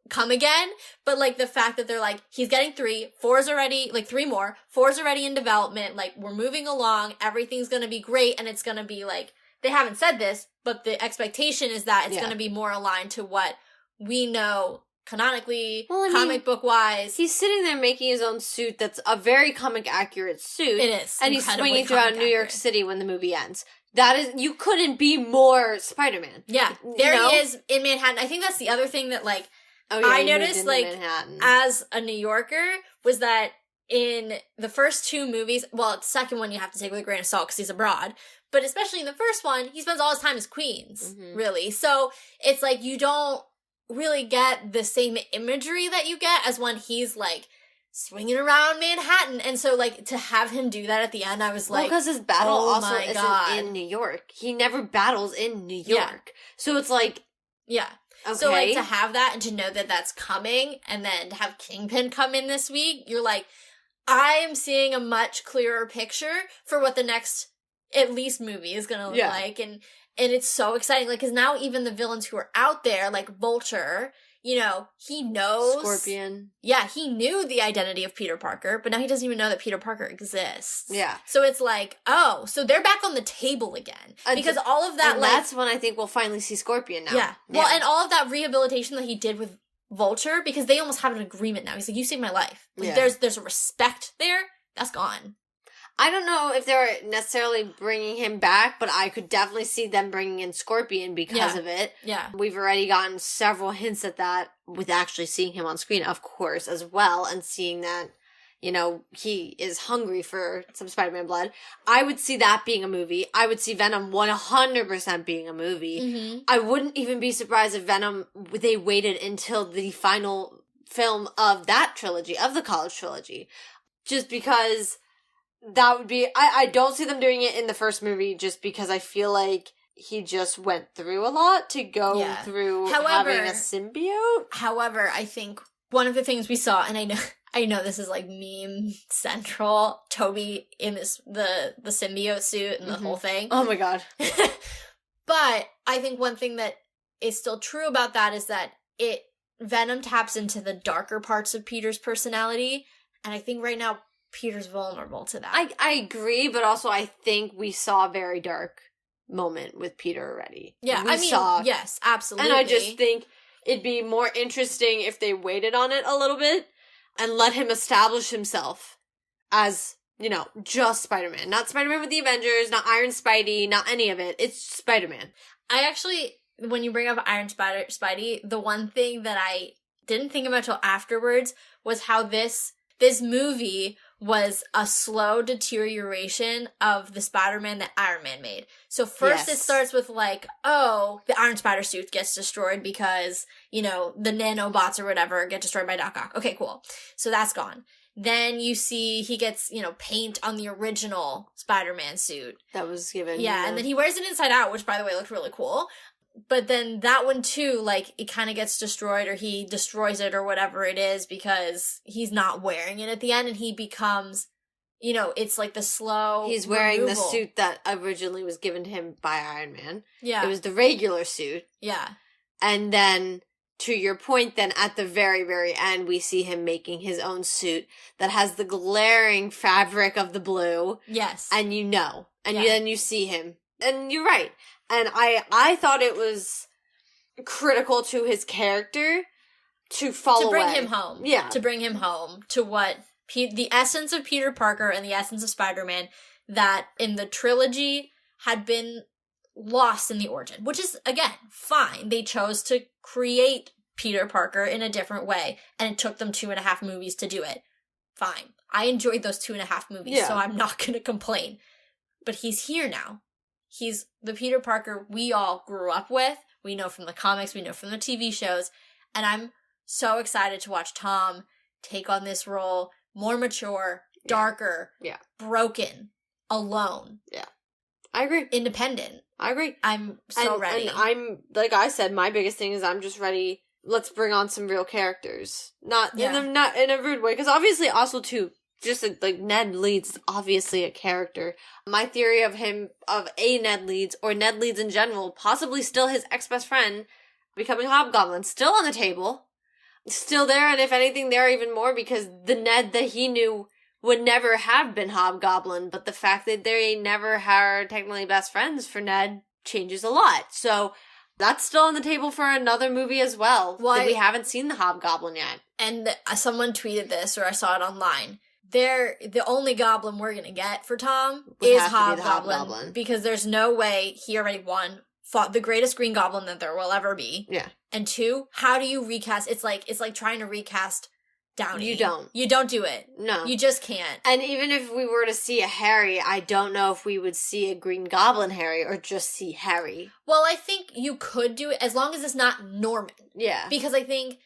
come again. But like the fact that they're like, he's getting 3, 4's already, like 3 more, 4's already in development, like we're moving along, everything's gonna be great, and it's gonna be like, they haven't said this, but the expectation is that it's gonna be more aligned to what we know canonically, comic book wise. He's sitting there making his own suit that's a very comic accurate suit. It is. And he's swinging throughout New York City when the movie ends. That is, you couldn't be more Spider-Man. Yeah. There he is in Manhattan. I think that's the other thing that, like, I noticed, like, Manhattan. As a New Yorker, was that in the first 2 movies, well, the second one you have to take with a grain of salt because he's abroad, but especially in the first one, he spends all his time as Queens, really. So it's like, you don't really get the same imagery that you get as when he's, like, swinging around Manhattan. And so, like, to have him do that at the end, I was like, because his battle also isn't in New York. He never battles in New York. So it's like... Yeah. Okay. So, like, to have that and to know that that's coming, and then to have Kingpin come in this week, you're like, I am seeing a much clearer picture for what the next, at least, movie is gonna look like. And it's so exciting. Like, because now even the villains who are out there, like Vulture... You know, he knows... Scorpion. Yeah, he knew the identity of Peter Parker, but now he doesn't even know that Peter Parker exists. Yeah. So it's like, oh, so they're back on the table again. Because all of that, and like... that's when I think we'll finally see Scorpion now. Yeah. Well, and all of that rehabilitation that he did with Vulture, because they almost have an agreement now. He's like, you saved my life. Like, there's a respect there. That's gone. I don't know if they're necessarily bringing him back, but I could definitely see them bringing in Scorpion because of it. Yeah. We've already gotten several hints at that with actually seeing him on screen, of course, as well, and seeing that, you know, he is hungry for some Spider-Man blood. I would see that being a movie. I would see Venom 100% being a movie. Mm-hmm. I wouldn't even be surprised if Venom, they waited until the final film of that trilogy, of the college trilogy. Just because... That would be... I don't see them doing it in the first movie just because I feel like he just went through a lot to go through having a symbiote. However, I think one of the things we saw, and I know this is like meme central, Toby in the symbiote suit and the whole thing. Oh my god. But I think one thing that is still true about that is that Venom taps into the darker parts of Peter's personality, and I think right now Peter's vulnerable to that. I agree, but also I think we saw a very dark moment with Peter already. Yeah, yes, absolutely. And I just think it'd be more interesting if they waited on it a little bit and let him establish himself as, you know, just Spider-Man. Not Spider-Man with the Avengers, not Iron Spidey, not any of it. It's Spider-Man. I actually, when you bring up Iron Spidey, the one thing that I didn't think about till afterwards was how this movie was a slow deterioration of the Spider-Man that Iron Man made. So first it starts with like, oh, the Iron Spider suit gets destroyed because, you know, the nanobots or whatever get destroyed by Doc Ock. Okay, cool. So that's gone. Then you see he gets, you know, paint on the original Spider-Man suit. That was given. Yeah, and then he wears it inside out, which by the way looked really cool. But then that one too, like, it kind of gets destroyed, or he destroys it or whatever it is because he's not wearing it at the end, and he becomes, you know, it's like the slow He's wearing removal. The suit that originally was given to him by Iron Man. Yeah. It was the regular suit. Yeah. And then, to your point, then at the very, very end, we see him making his own suit that has the glaring fabric of the blue. Yes. And you know And then you see him. And you're right. And I thought it was critical to his character to fall away. To bring him home. Yeah. To bring him home to what the essence of Peter Parker and the essence of Spider-Man that in the trilogy had been lost in the origin, which is, again, fine. They chose to create Peter Parker in a different way, and it took them 2.5 movies to do it. Fine. I enjoyed those 2.5 movies, so I'm not going to complain. But he's here now. He's the Peter Parker we all grew up with. We know from the comics, we know from the TV shows, and I'm so excited to watch Tom take on this role, more mature, darker, broken, alone. Yeah. I agree. Independent. I agree. I'm so ready. And I'm, like I said, my biggest thing is I'm just ready. Let's bring on some real characters. Not in a rude way. Because obviously also too, just like Ned Leeds, obviously a character. My theory of a Ned Leeds, or Ned Leeds in general, possibly still his ex-best friend, becoming Hobgoblin, still on the table. Still there, and if anything, there even more, because the Ned that he knew would never have been Hobgoblin, but the fact that they never are technically best friends for Ned changes a lot. So that's still on the table for another movie as well. Well, we haven't seen the Hobgoblin yet. And someone tweeted this, or I saw it online. The only goblin we're going to get for Tom is Hobgoblin. Because there's no way he already, fought the greatest Green Goblin that there will ever be. Yeah. And 2, how do you recast? It's like trying to recast Downey. You don't. You don't do it. No. You just can't. And even if we were to see a Harry, I don't know if we would see a Green Goblin Harry or just see Harry. Well, I think you could do it as long as it's not Norman. Yeah. Because I think...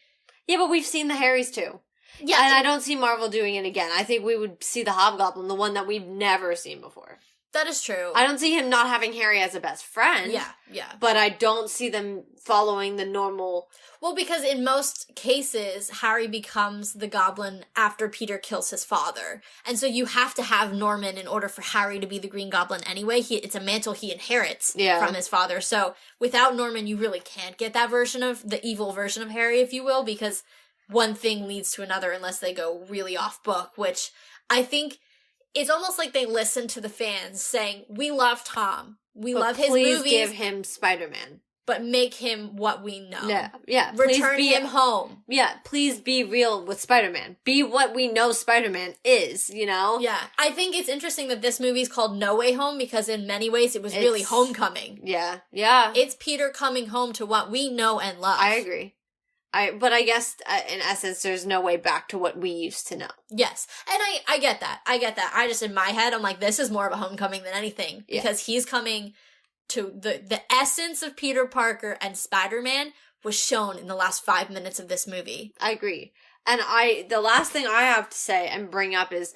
Yeah, but we've seen the Harrys too. Yeah. And I don't see Marvel doing it again. I think we would see the Hobgoblin, the one that we've never seen before. That is true. I don't see him not having Harry as a best friend. Yeah. But I don't see them following the normal... Well, because in most cases, Harry becomes the Goblin after Peter kills his father. And so you have to have Norman in order for Harry to be the Green Goblin anyway. It's a mantle he inherits from his father. So without Norman, you really can't get that version of, the evil version of Harry, if you will, because one thing leads to another unless they go really off book, which I think... It's almost like they listen to the fans saying, we love Tom. We love his movies. Please give him Spider-Man. But make him what we know. Yeah. Return him home. Yeah, please be real with Spider-Man. Be what we know Spider-Man is, you know? Yeah. I think it's interesting that this movie is called No Way Home because in many ways it was really Homecoming. Yeah. It's Peter coming home to what we know and love. I agree. But I guess, in essence, there's no way back to what we used to know. Yes. And I get that. I just, in my head, I'm like, this is more of a homecoming than anything. Because he's coming to the essence of Peter Parker and Spider-Man was shown in the last 5 minutes of this movie. I agree. And the last thing I have to say and bring up is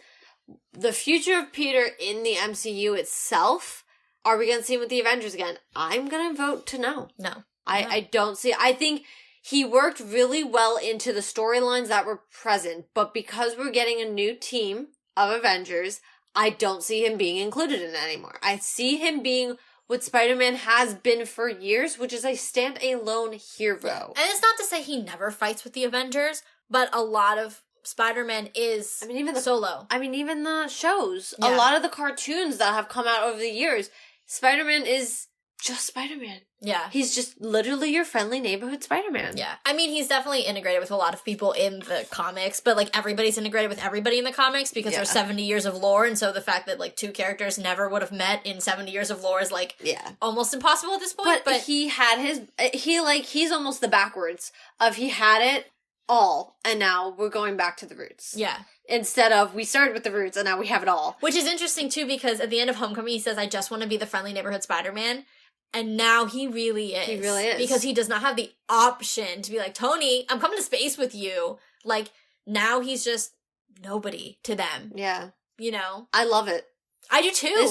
the future of Peter in the MCU itself. Are we going to see him with the Avengers again? I'm going to vote to no. No. I don't see, I think... He worked really well into the storylines that were present, but because we're getting a new team of Avengers, I don't see him being included in it anymore. I see him being what Spider-Man has been for years, which is a stand-alone hero. And it's not to say he never fights with the Avengers, but a lot of Spider-Man is solo. I mean, even the shows. A lot of the cartoons that have come out over the years, Spider-Man is just Spider-Man. Yeah. He's just literally your friendly neighborhood Spider-Man. Yeah. I mean, he's definitely integrated with a lot of people in the comics, but, like, everybody's integrated with everybody in the comics because there's 70 years of lore, and so the fact that, like, 2 characters never would have met in 70 years of lore is, like, almost impossible at this point. But he had he's almost the backwards of he had it all, and now we're going back to the roots. Yeah. Instead of, we started with the roots, and now we have it all. Which is interesting, too, because at the end of Homecoming, he says, I just want to be the friendly neighborhood Spider-Man. And now he really is. He really is. Because he does not have the option to be like, Tony, I'm coming to space with you. Like, now he's just nobody to them. Yeah. You know? I love it. I do too.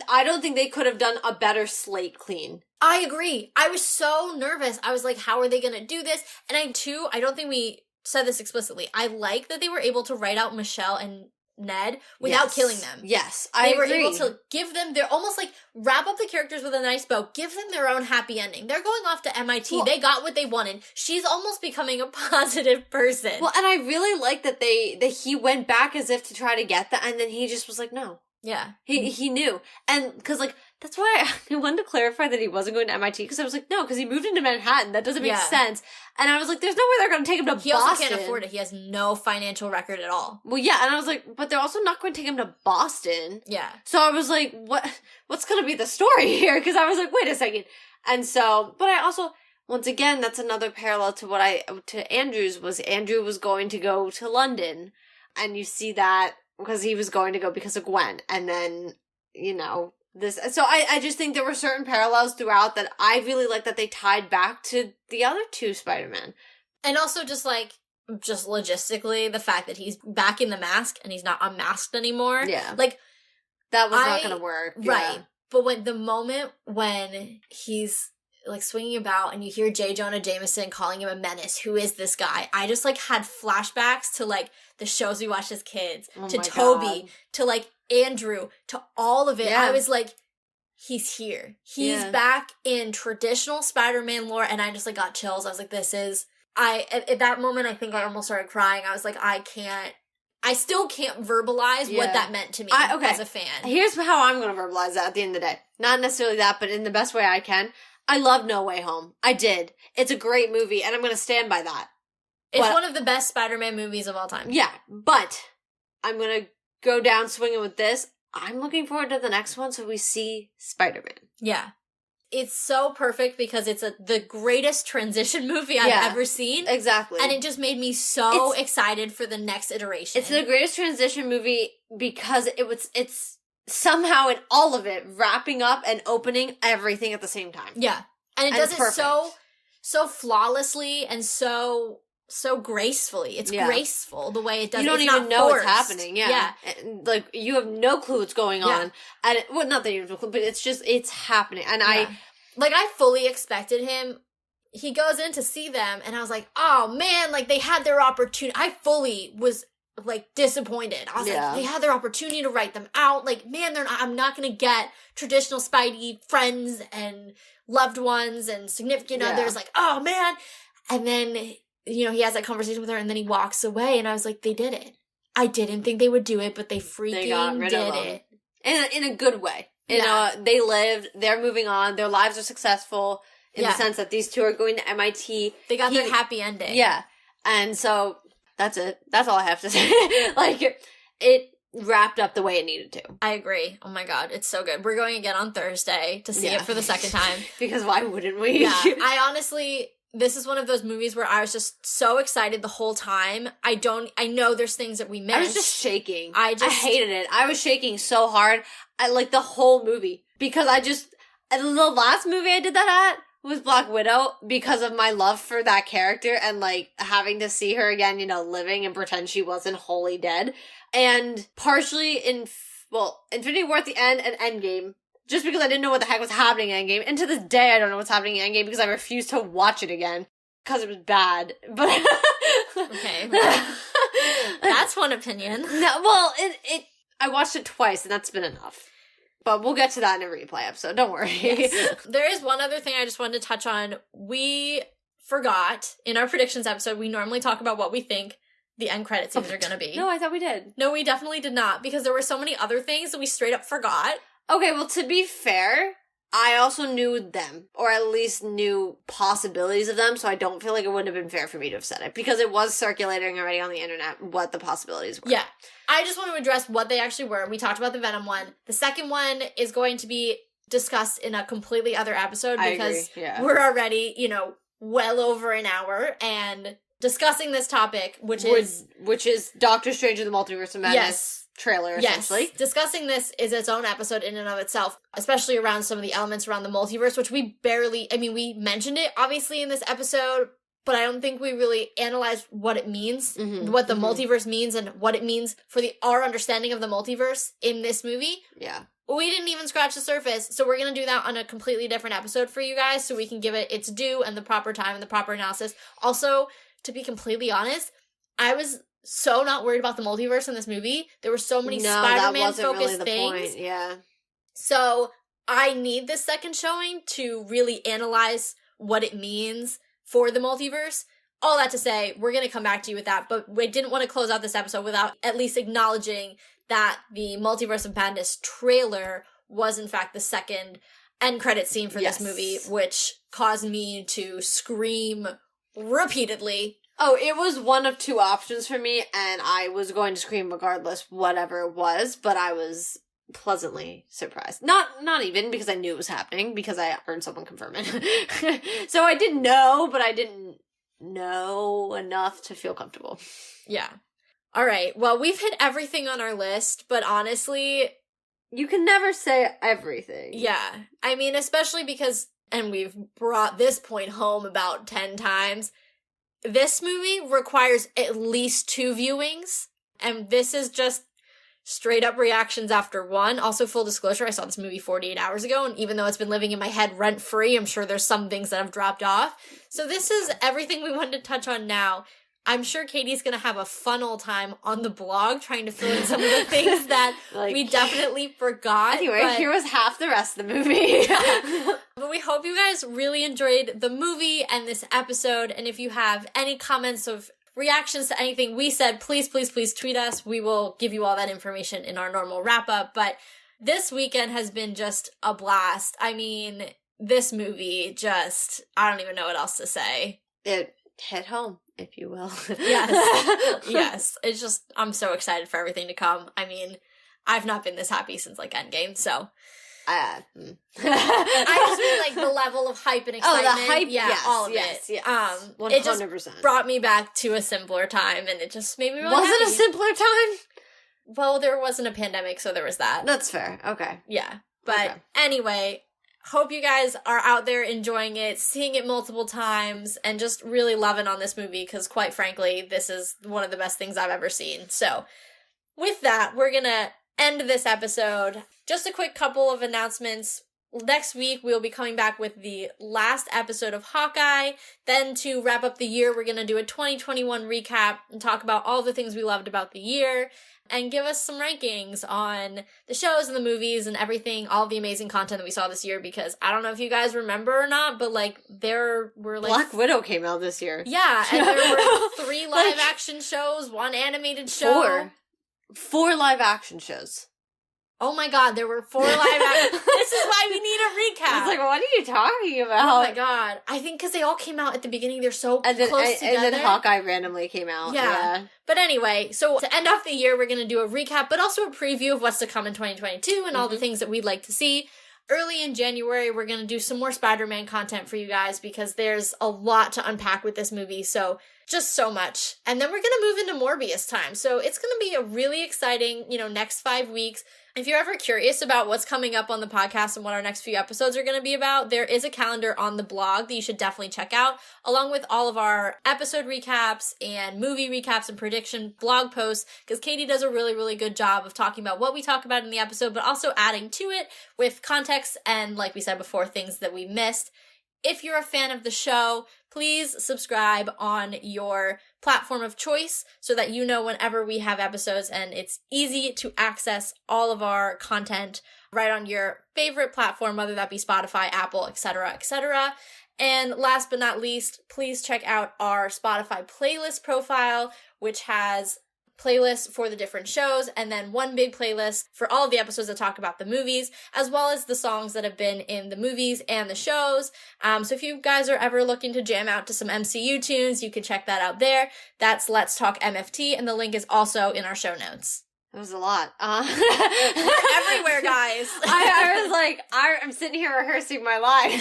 I don't think they could have done a better slate clean. I agree. I was so nervous. I was like, how are they going to do this? And I don't think we said this explicitly. I like that they were able to write out Michelle and Ned without killing them. Yes, I agree. They were able to give them, they're almost like wrap up the characters with a nice bow, give them their own happy ending. They're going off to MIT. Well, they got what they wanted. She's almost becoming a positive person. Well, and I really like that he went back as if to try to get that, and then he just was like, no. Yeah. He knew. And, because, like, that's why I wanted to clarify that he wasn't going to MIT, because I was like, no, because he moved into Manhattan. That doesn't make sense. And I was like, there's no way they're going to take him to Boston. He also can't afford it. He has no financial record at all. Well, yeah, and I was like, but they're also not going to take him to Boston. Yeah. So I was like, what's going to be the story here? Because I was like, wait a second. And so, but I also, once again, that's another parallel to Andrew's, was Andrew was going to go to London. And you see that because he was going to go because of Gwen. And then, this. So I just think there were certain parallels throughout that I really like that they tied back to the other two Spider-Man. And also just logistically, the fact that he's back in the mask and he's not unmasked anymore. Yeah. Like, that was not going to work. Right. Yeah. But the moment when he's like swinging about and you hear J. Jonah Jameson calling him a menace, who is this guy? I just like had flashbacks to like the shows we watched as kids, to Toby, God. To like Andrew, to all of it. Yeah. I was like, he's here. He's back in traditional Spider-Man lore, and I just like got chills. I was like, at that moment, I think I almost started crying. I was like, I still can't verbalize what that meant to me as a fan. Here's how I'm going to verbalize that at the end of the day. Not necessarily that, but in the best way I can. I love No Way Home. I did. It's a great movie, and I'm going to stand by that. It's one of the best Spider-Man movies of all time. Yeah, but I'm going to go down swinging with this. I'm looking forward to the next one so we see Spider-Man. Yeah. It's so perfect because it's the greatest transition movie I've ever seen. Exactly. And it just made me so excited for the next iteration. It's the greatest transition movie because it's somehow in all of it wrapping up and opening everything at the same time. Yeah. And it does it so flawlessly and so gracefully. It's graceful the way it does. You don't even know what's happening. Yeah. And, like, you have no clue what's going on. And not that you have no clue, but it's happening. And I fully expected him. He goes in to see them and I was like, oh man, like they had their opportunity. I fully was like disappointed. I was like, they had their opportunity to write them out. Like, man, I'm not going to get traditional Spidey friends and loved ones and significant others. Like, oh man. And then, he has that conversation with her and then he walks away and I was like, they did it. I didn't think they would do it, but they freaking did it. In a good way. They lived, they're moving on, their lives are successful in the sense that these two are going to MIT. They got their happy ending. Yeah. And so, that's it. That's all I have to say. Like, it wrapped up the way it needed to. I agree. Oh my God, it's so good. We're going again on Thursday to see it for the second time. Because why wouldn't we? Yeah. I honestly... This is one of those movies where I was just so excited the whole time. I know there's things that we missed. I was just shaking. I hated it. I was shaking so hard. I like the whole movie. Because the last movie I did that at was Black Widow because of my love for that character and like having to see her again, living and pretend she wasn't wholly dead. And partially Infinity War at the end and Endgame. Just because I didn't know what the heck was happening in Endgame. And to this day, I don't know what's happening in Endgame because I refuse to watch it again. Because it was bad. But okay. That's one opinion. No, well, I watched it twice and that's been enough. But we'll get to that in a replay episode. Don't worry. Yes. There is one other thing I just wanted to touch on. We forgot, in our predictions episode, we normally talk about what we think the end credit scenes are going to be. No, I thought we did. No, we definitely did not. Because there were so many other things that we straight up forgot. Okay, well, to be fair, I also knew them, or at least knew possibilities of them, so I don't feel like it wouldn't have been fair for me to have said it, because it was circulating already on the internet what the possibilities were. Yeah. I just want to address what they actually were. We talked about the Venom one. The second one is going to be discussed in a completely other episode, because we're already, well over an hour, and discussing this topic, which is Doctor Strange and the Multiverse of Madness. Trailer, essentially. Yes. Discussing this is its own episode in and of itself, especially around some of the elements around the multiverse, which we we mentioned it, obviously, in this episode, but I don't think we really analyzed what it means, what the multiverse means, and what it means for our understanding of the multiverse in this movie. Yeah. We didn't even scratch the surface, so we're going to do that on a completely different episode for you guys, so we can give it its due and the proper time and the proper analysis. Also, to be completely honest, I was so not worried about the multiverse in this movie. There were so many Spider-Man focused things. Point. Yeah. So I need this second showing to really analyze what it means for the multiverse. All that to say, we're going to come back to you with that, but we didn't want to close out this episode without at least acknowledging that the Multiverse of Madness trailer was in fact the second end credit scene for this movie, which caused me to scream repeatedly. Oh, it was one of two options for me, and I was going to scream regardless, whatever it was, but I was pleasantly surprised. Not even because I knew it was happening, because I heard someone confirm it. So I did know, but I didn't know enough to feel comfortable. Yeah. All right. Well, we've hit everything on our list, but honestly, you can never say everything. Yeah. I mean, especially because, and we've brought this point home about 10 times, this movie requires at least 2 viewings, and this is just straight up reactions after one. Also, full disclosure, I saw this movie 48 hours ago, and even though it's been living in my head rent-free, I'm sure there's some things that have dropped off. So this is everything we wanted to touch on now. I'm sure Katie's gonna have a fun old time on the blog trying to fill in some of the things that we definitely forgot. Anyway, here was half the rest of the movie. But we hope you guys really enjoyed the movie and this episode, and if you have any comments of reactions to anything we said, please, please, please tweet us. We will give you all that information in our normal wrap-up, but this weekend has been just a blast. I mean, this movie just, I don't even know what else to say. It hit home, if you will. Yes. Yes. It's just, I'm so excited for everything to come. I mean, I've not been this happy since, like, Endgame, so. I just mean, like, the level of hype and excitement. Oh, the hype? Yeah, yes, all of yes, it. Yes. 100%. It just brought me back to a simpler time, and it just made me really Was happy. it a simpler time? Well, there wasn't a pandemic, so there was that. That's fair. Okay. Yeah. But anyway, hope you guys are out there enjoying it, seeing it multiple times, and just really loving on this movie, because quite frankly, this is one of the best things I've ever seen. So, with that, we're gonna end this episode. Just a quick couple of announcements. Next week, we'll be coming back with the last episode of Hawkeye. Then, to wrap up the year, we're gonna do a 2021 recap and talk about all the things we loved about the year, and give us some rankings on the shows and the movies and everything, all the amazing content that we saw this year, because I don't know if you guys remember or not, but, like, there were, like... Black Widow came out this year. Yeah, and there were 3 live-action shows, 1 animated show. 4 live-action shows. Oh my god, there were 4 live-action... This is why we need a recap! I was like, what are you talking about? Oh my god. I think because they all came out at the beginning, they're so close together. And then Hawkeye randomly came out. Yeah. But anyway, so to end off the year, we're going to do a recap, but also a preview of what's to come in 2022 and all the things that we'd like to see. Early in January, we're going to do some more Spider-Man content for you guys, because there's a lot to unpack with this movie, so just so much. And then we're going to move into Morbius time, so it's going to be a really exciting, next 5 weeks. If you're ever curious about what's coming up on the podcast and what our next few episodes are going to be about, there is a calendar on the blog that you should definitely check out, along with all of our episode recaps and movie recaps and prediction blog posts, because Katie does a really, really good job of talking about what we talk about in the episode, but also adding to it with context and, like we said before, things that we missed. If you're a fan of the show, please subscribe on your platform of choice so that you know whenever we have episodes, and it's easy to access all of our content right on your favorite platform, whether that be Spotify, Apple, etc., etc. And last but not least, please check out our Spotify playlist profile, which has playlists for the different shows, and then one big playlist for all of the episodes that talk about the movies, as well as the songs that have been in the movies and the shows. So if you guys are ever looking to jam out to some MCU tunes, you can check that out there. That's Let's Talk MFT, and the link is also in our show notes. It was a lot. Everywhere, guys. I was like, I'm sitting here rehearsing my line.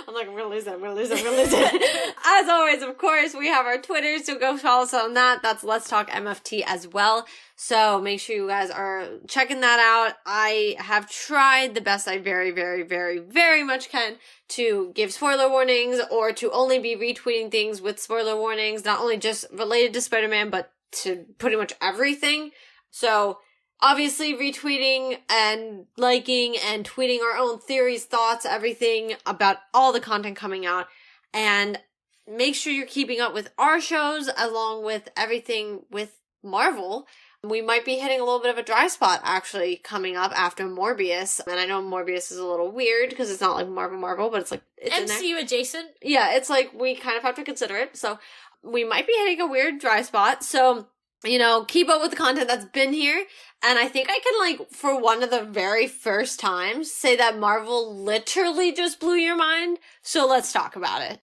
I'm gonna lose it. As always, of course, we have our Twitters, so go follow us on that. That's Let's Talk MFT as well. So make sure you guys are checking that out. I have tried the best I very, very, very, very much can to give spoiler warnings, or to only be retweeting things with spoiler warnings, not only just related to Spider-Man, but to pretty much everything. So, obviously, retweeting and liking and tweeting our own theories, thoughts, everything about all the content coming out. And make sure you're keeping up with our shows along with everything with Marvel. We might be hitting a little bit of a dry spot actually coming up after Morbius. And I know Morbius is a little weird because it's not like Marvel, but it's like it's MCU adjacent. Yeah, it's like we kind of have to consider it. So we might be hitting a weird dry spot. So, keep up with the content that's been here. And I think I can, like, for one of the very first times, say that Marvel literally just blew your mind. So let's talk about it.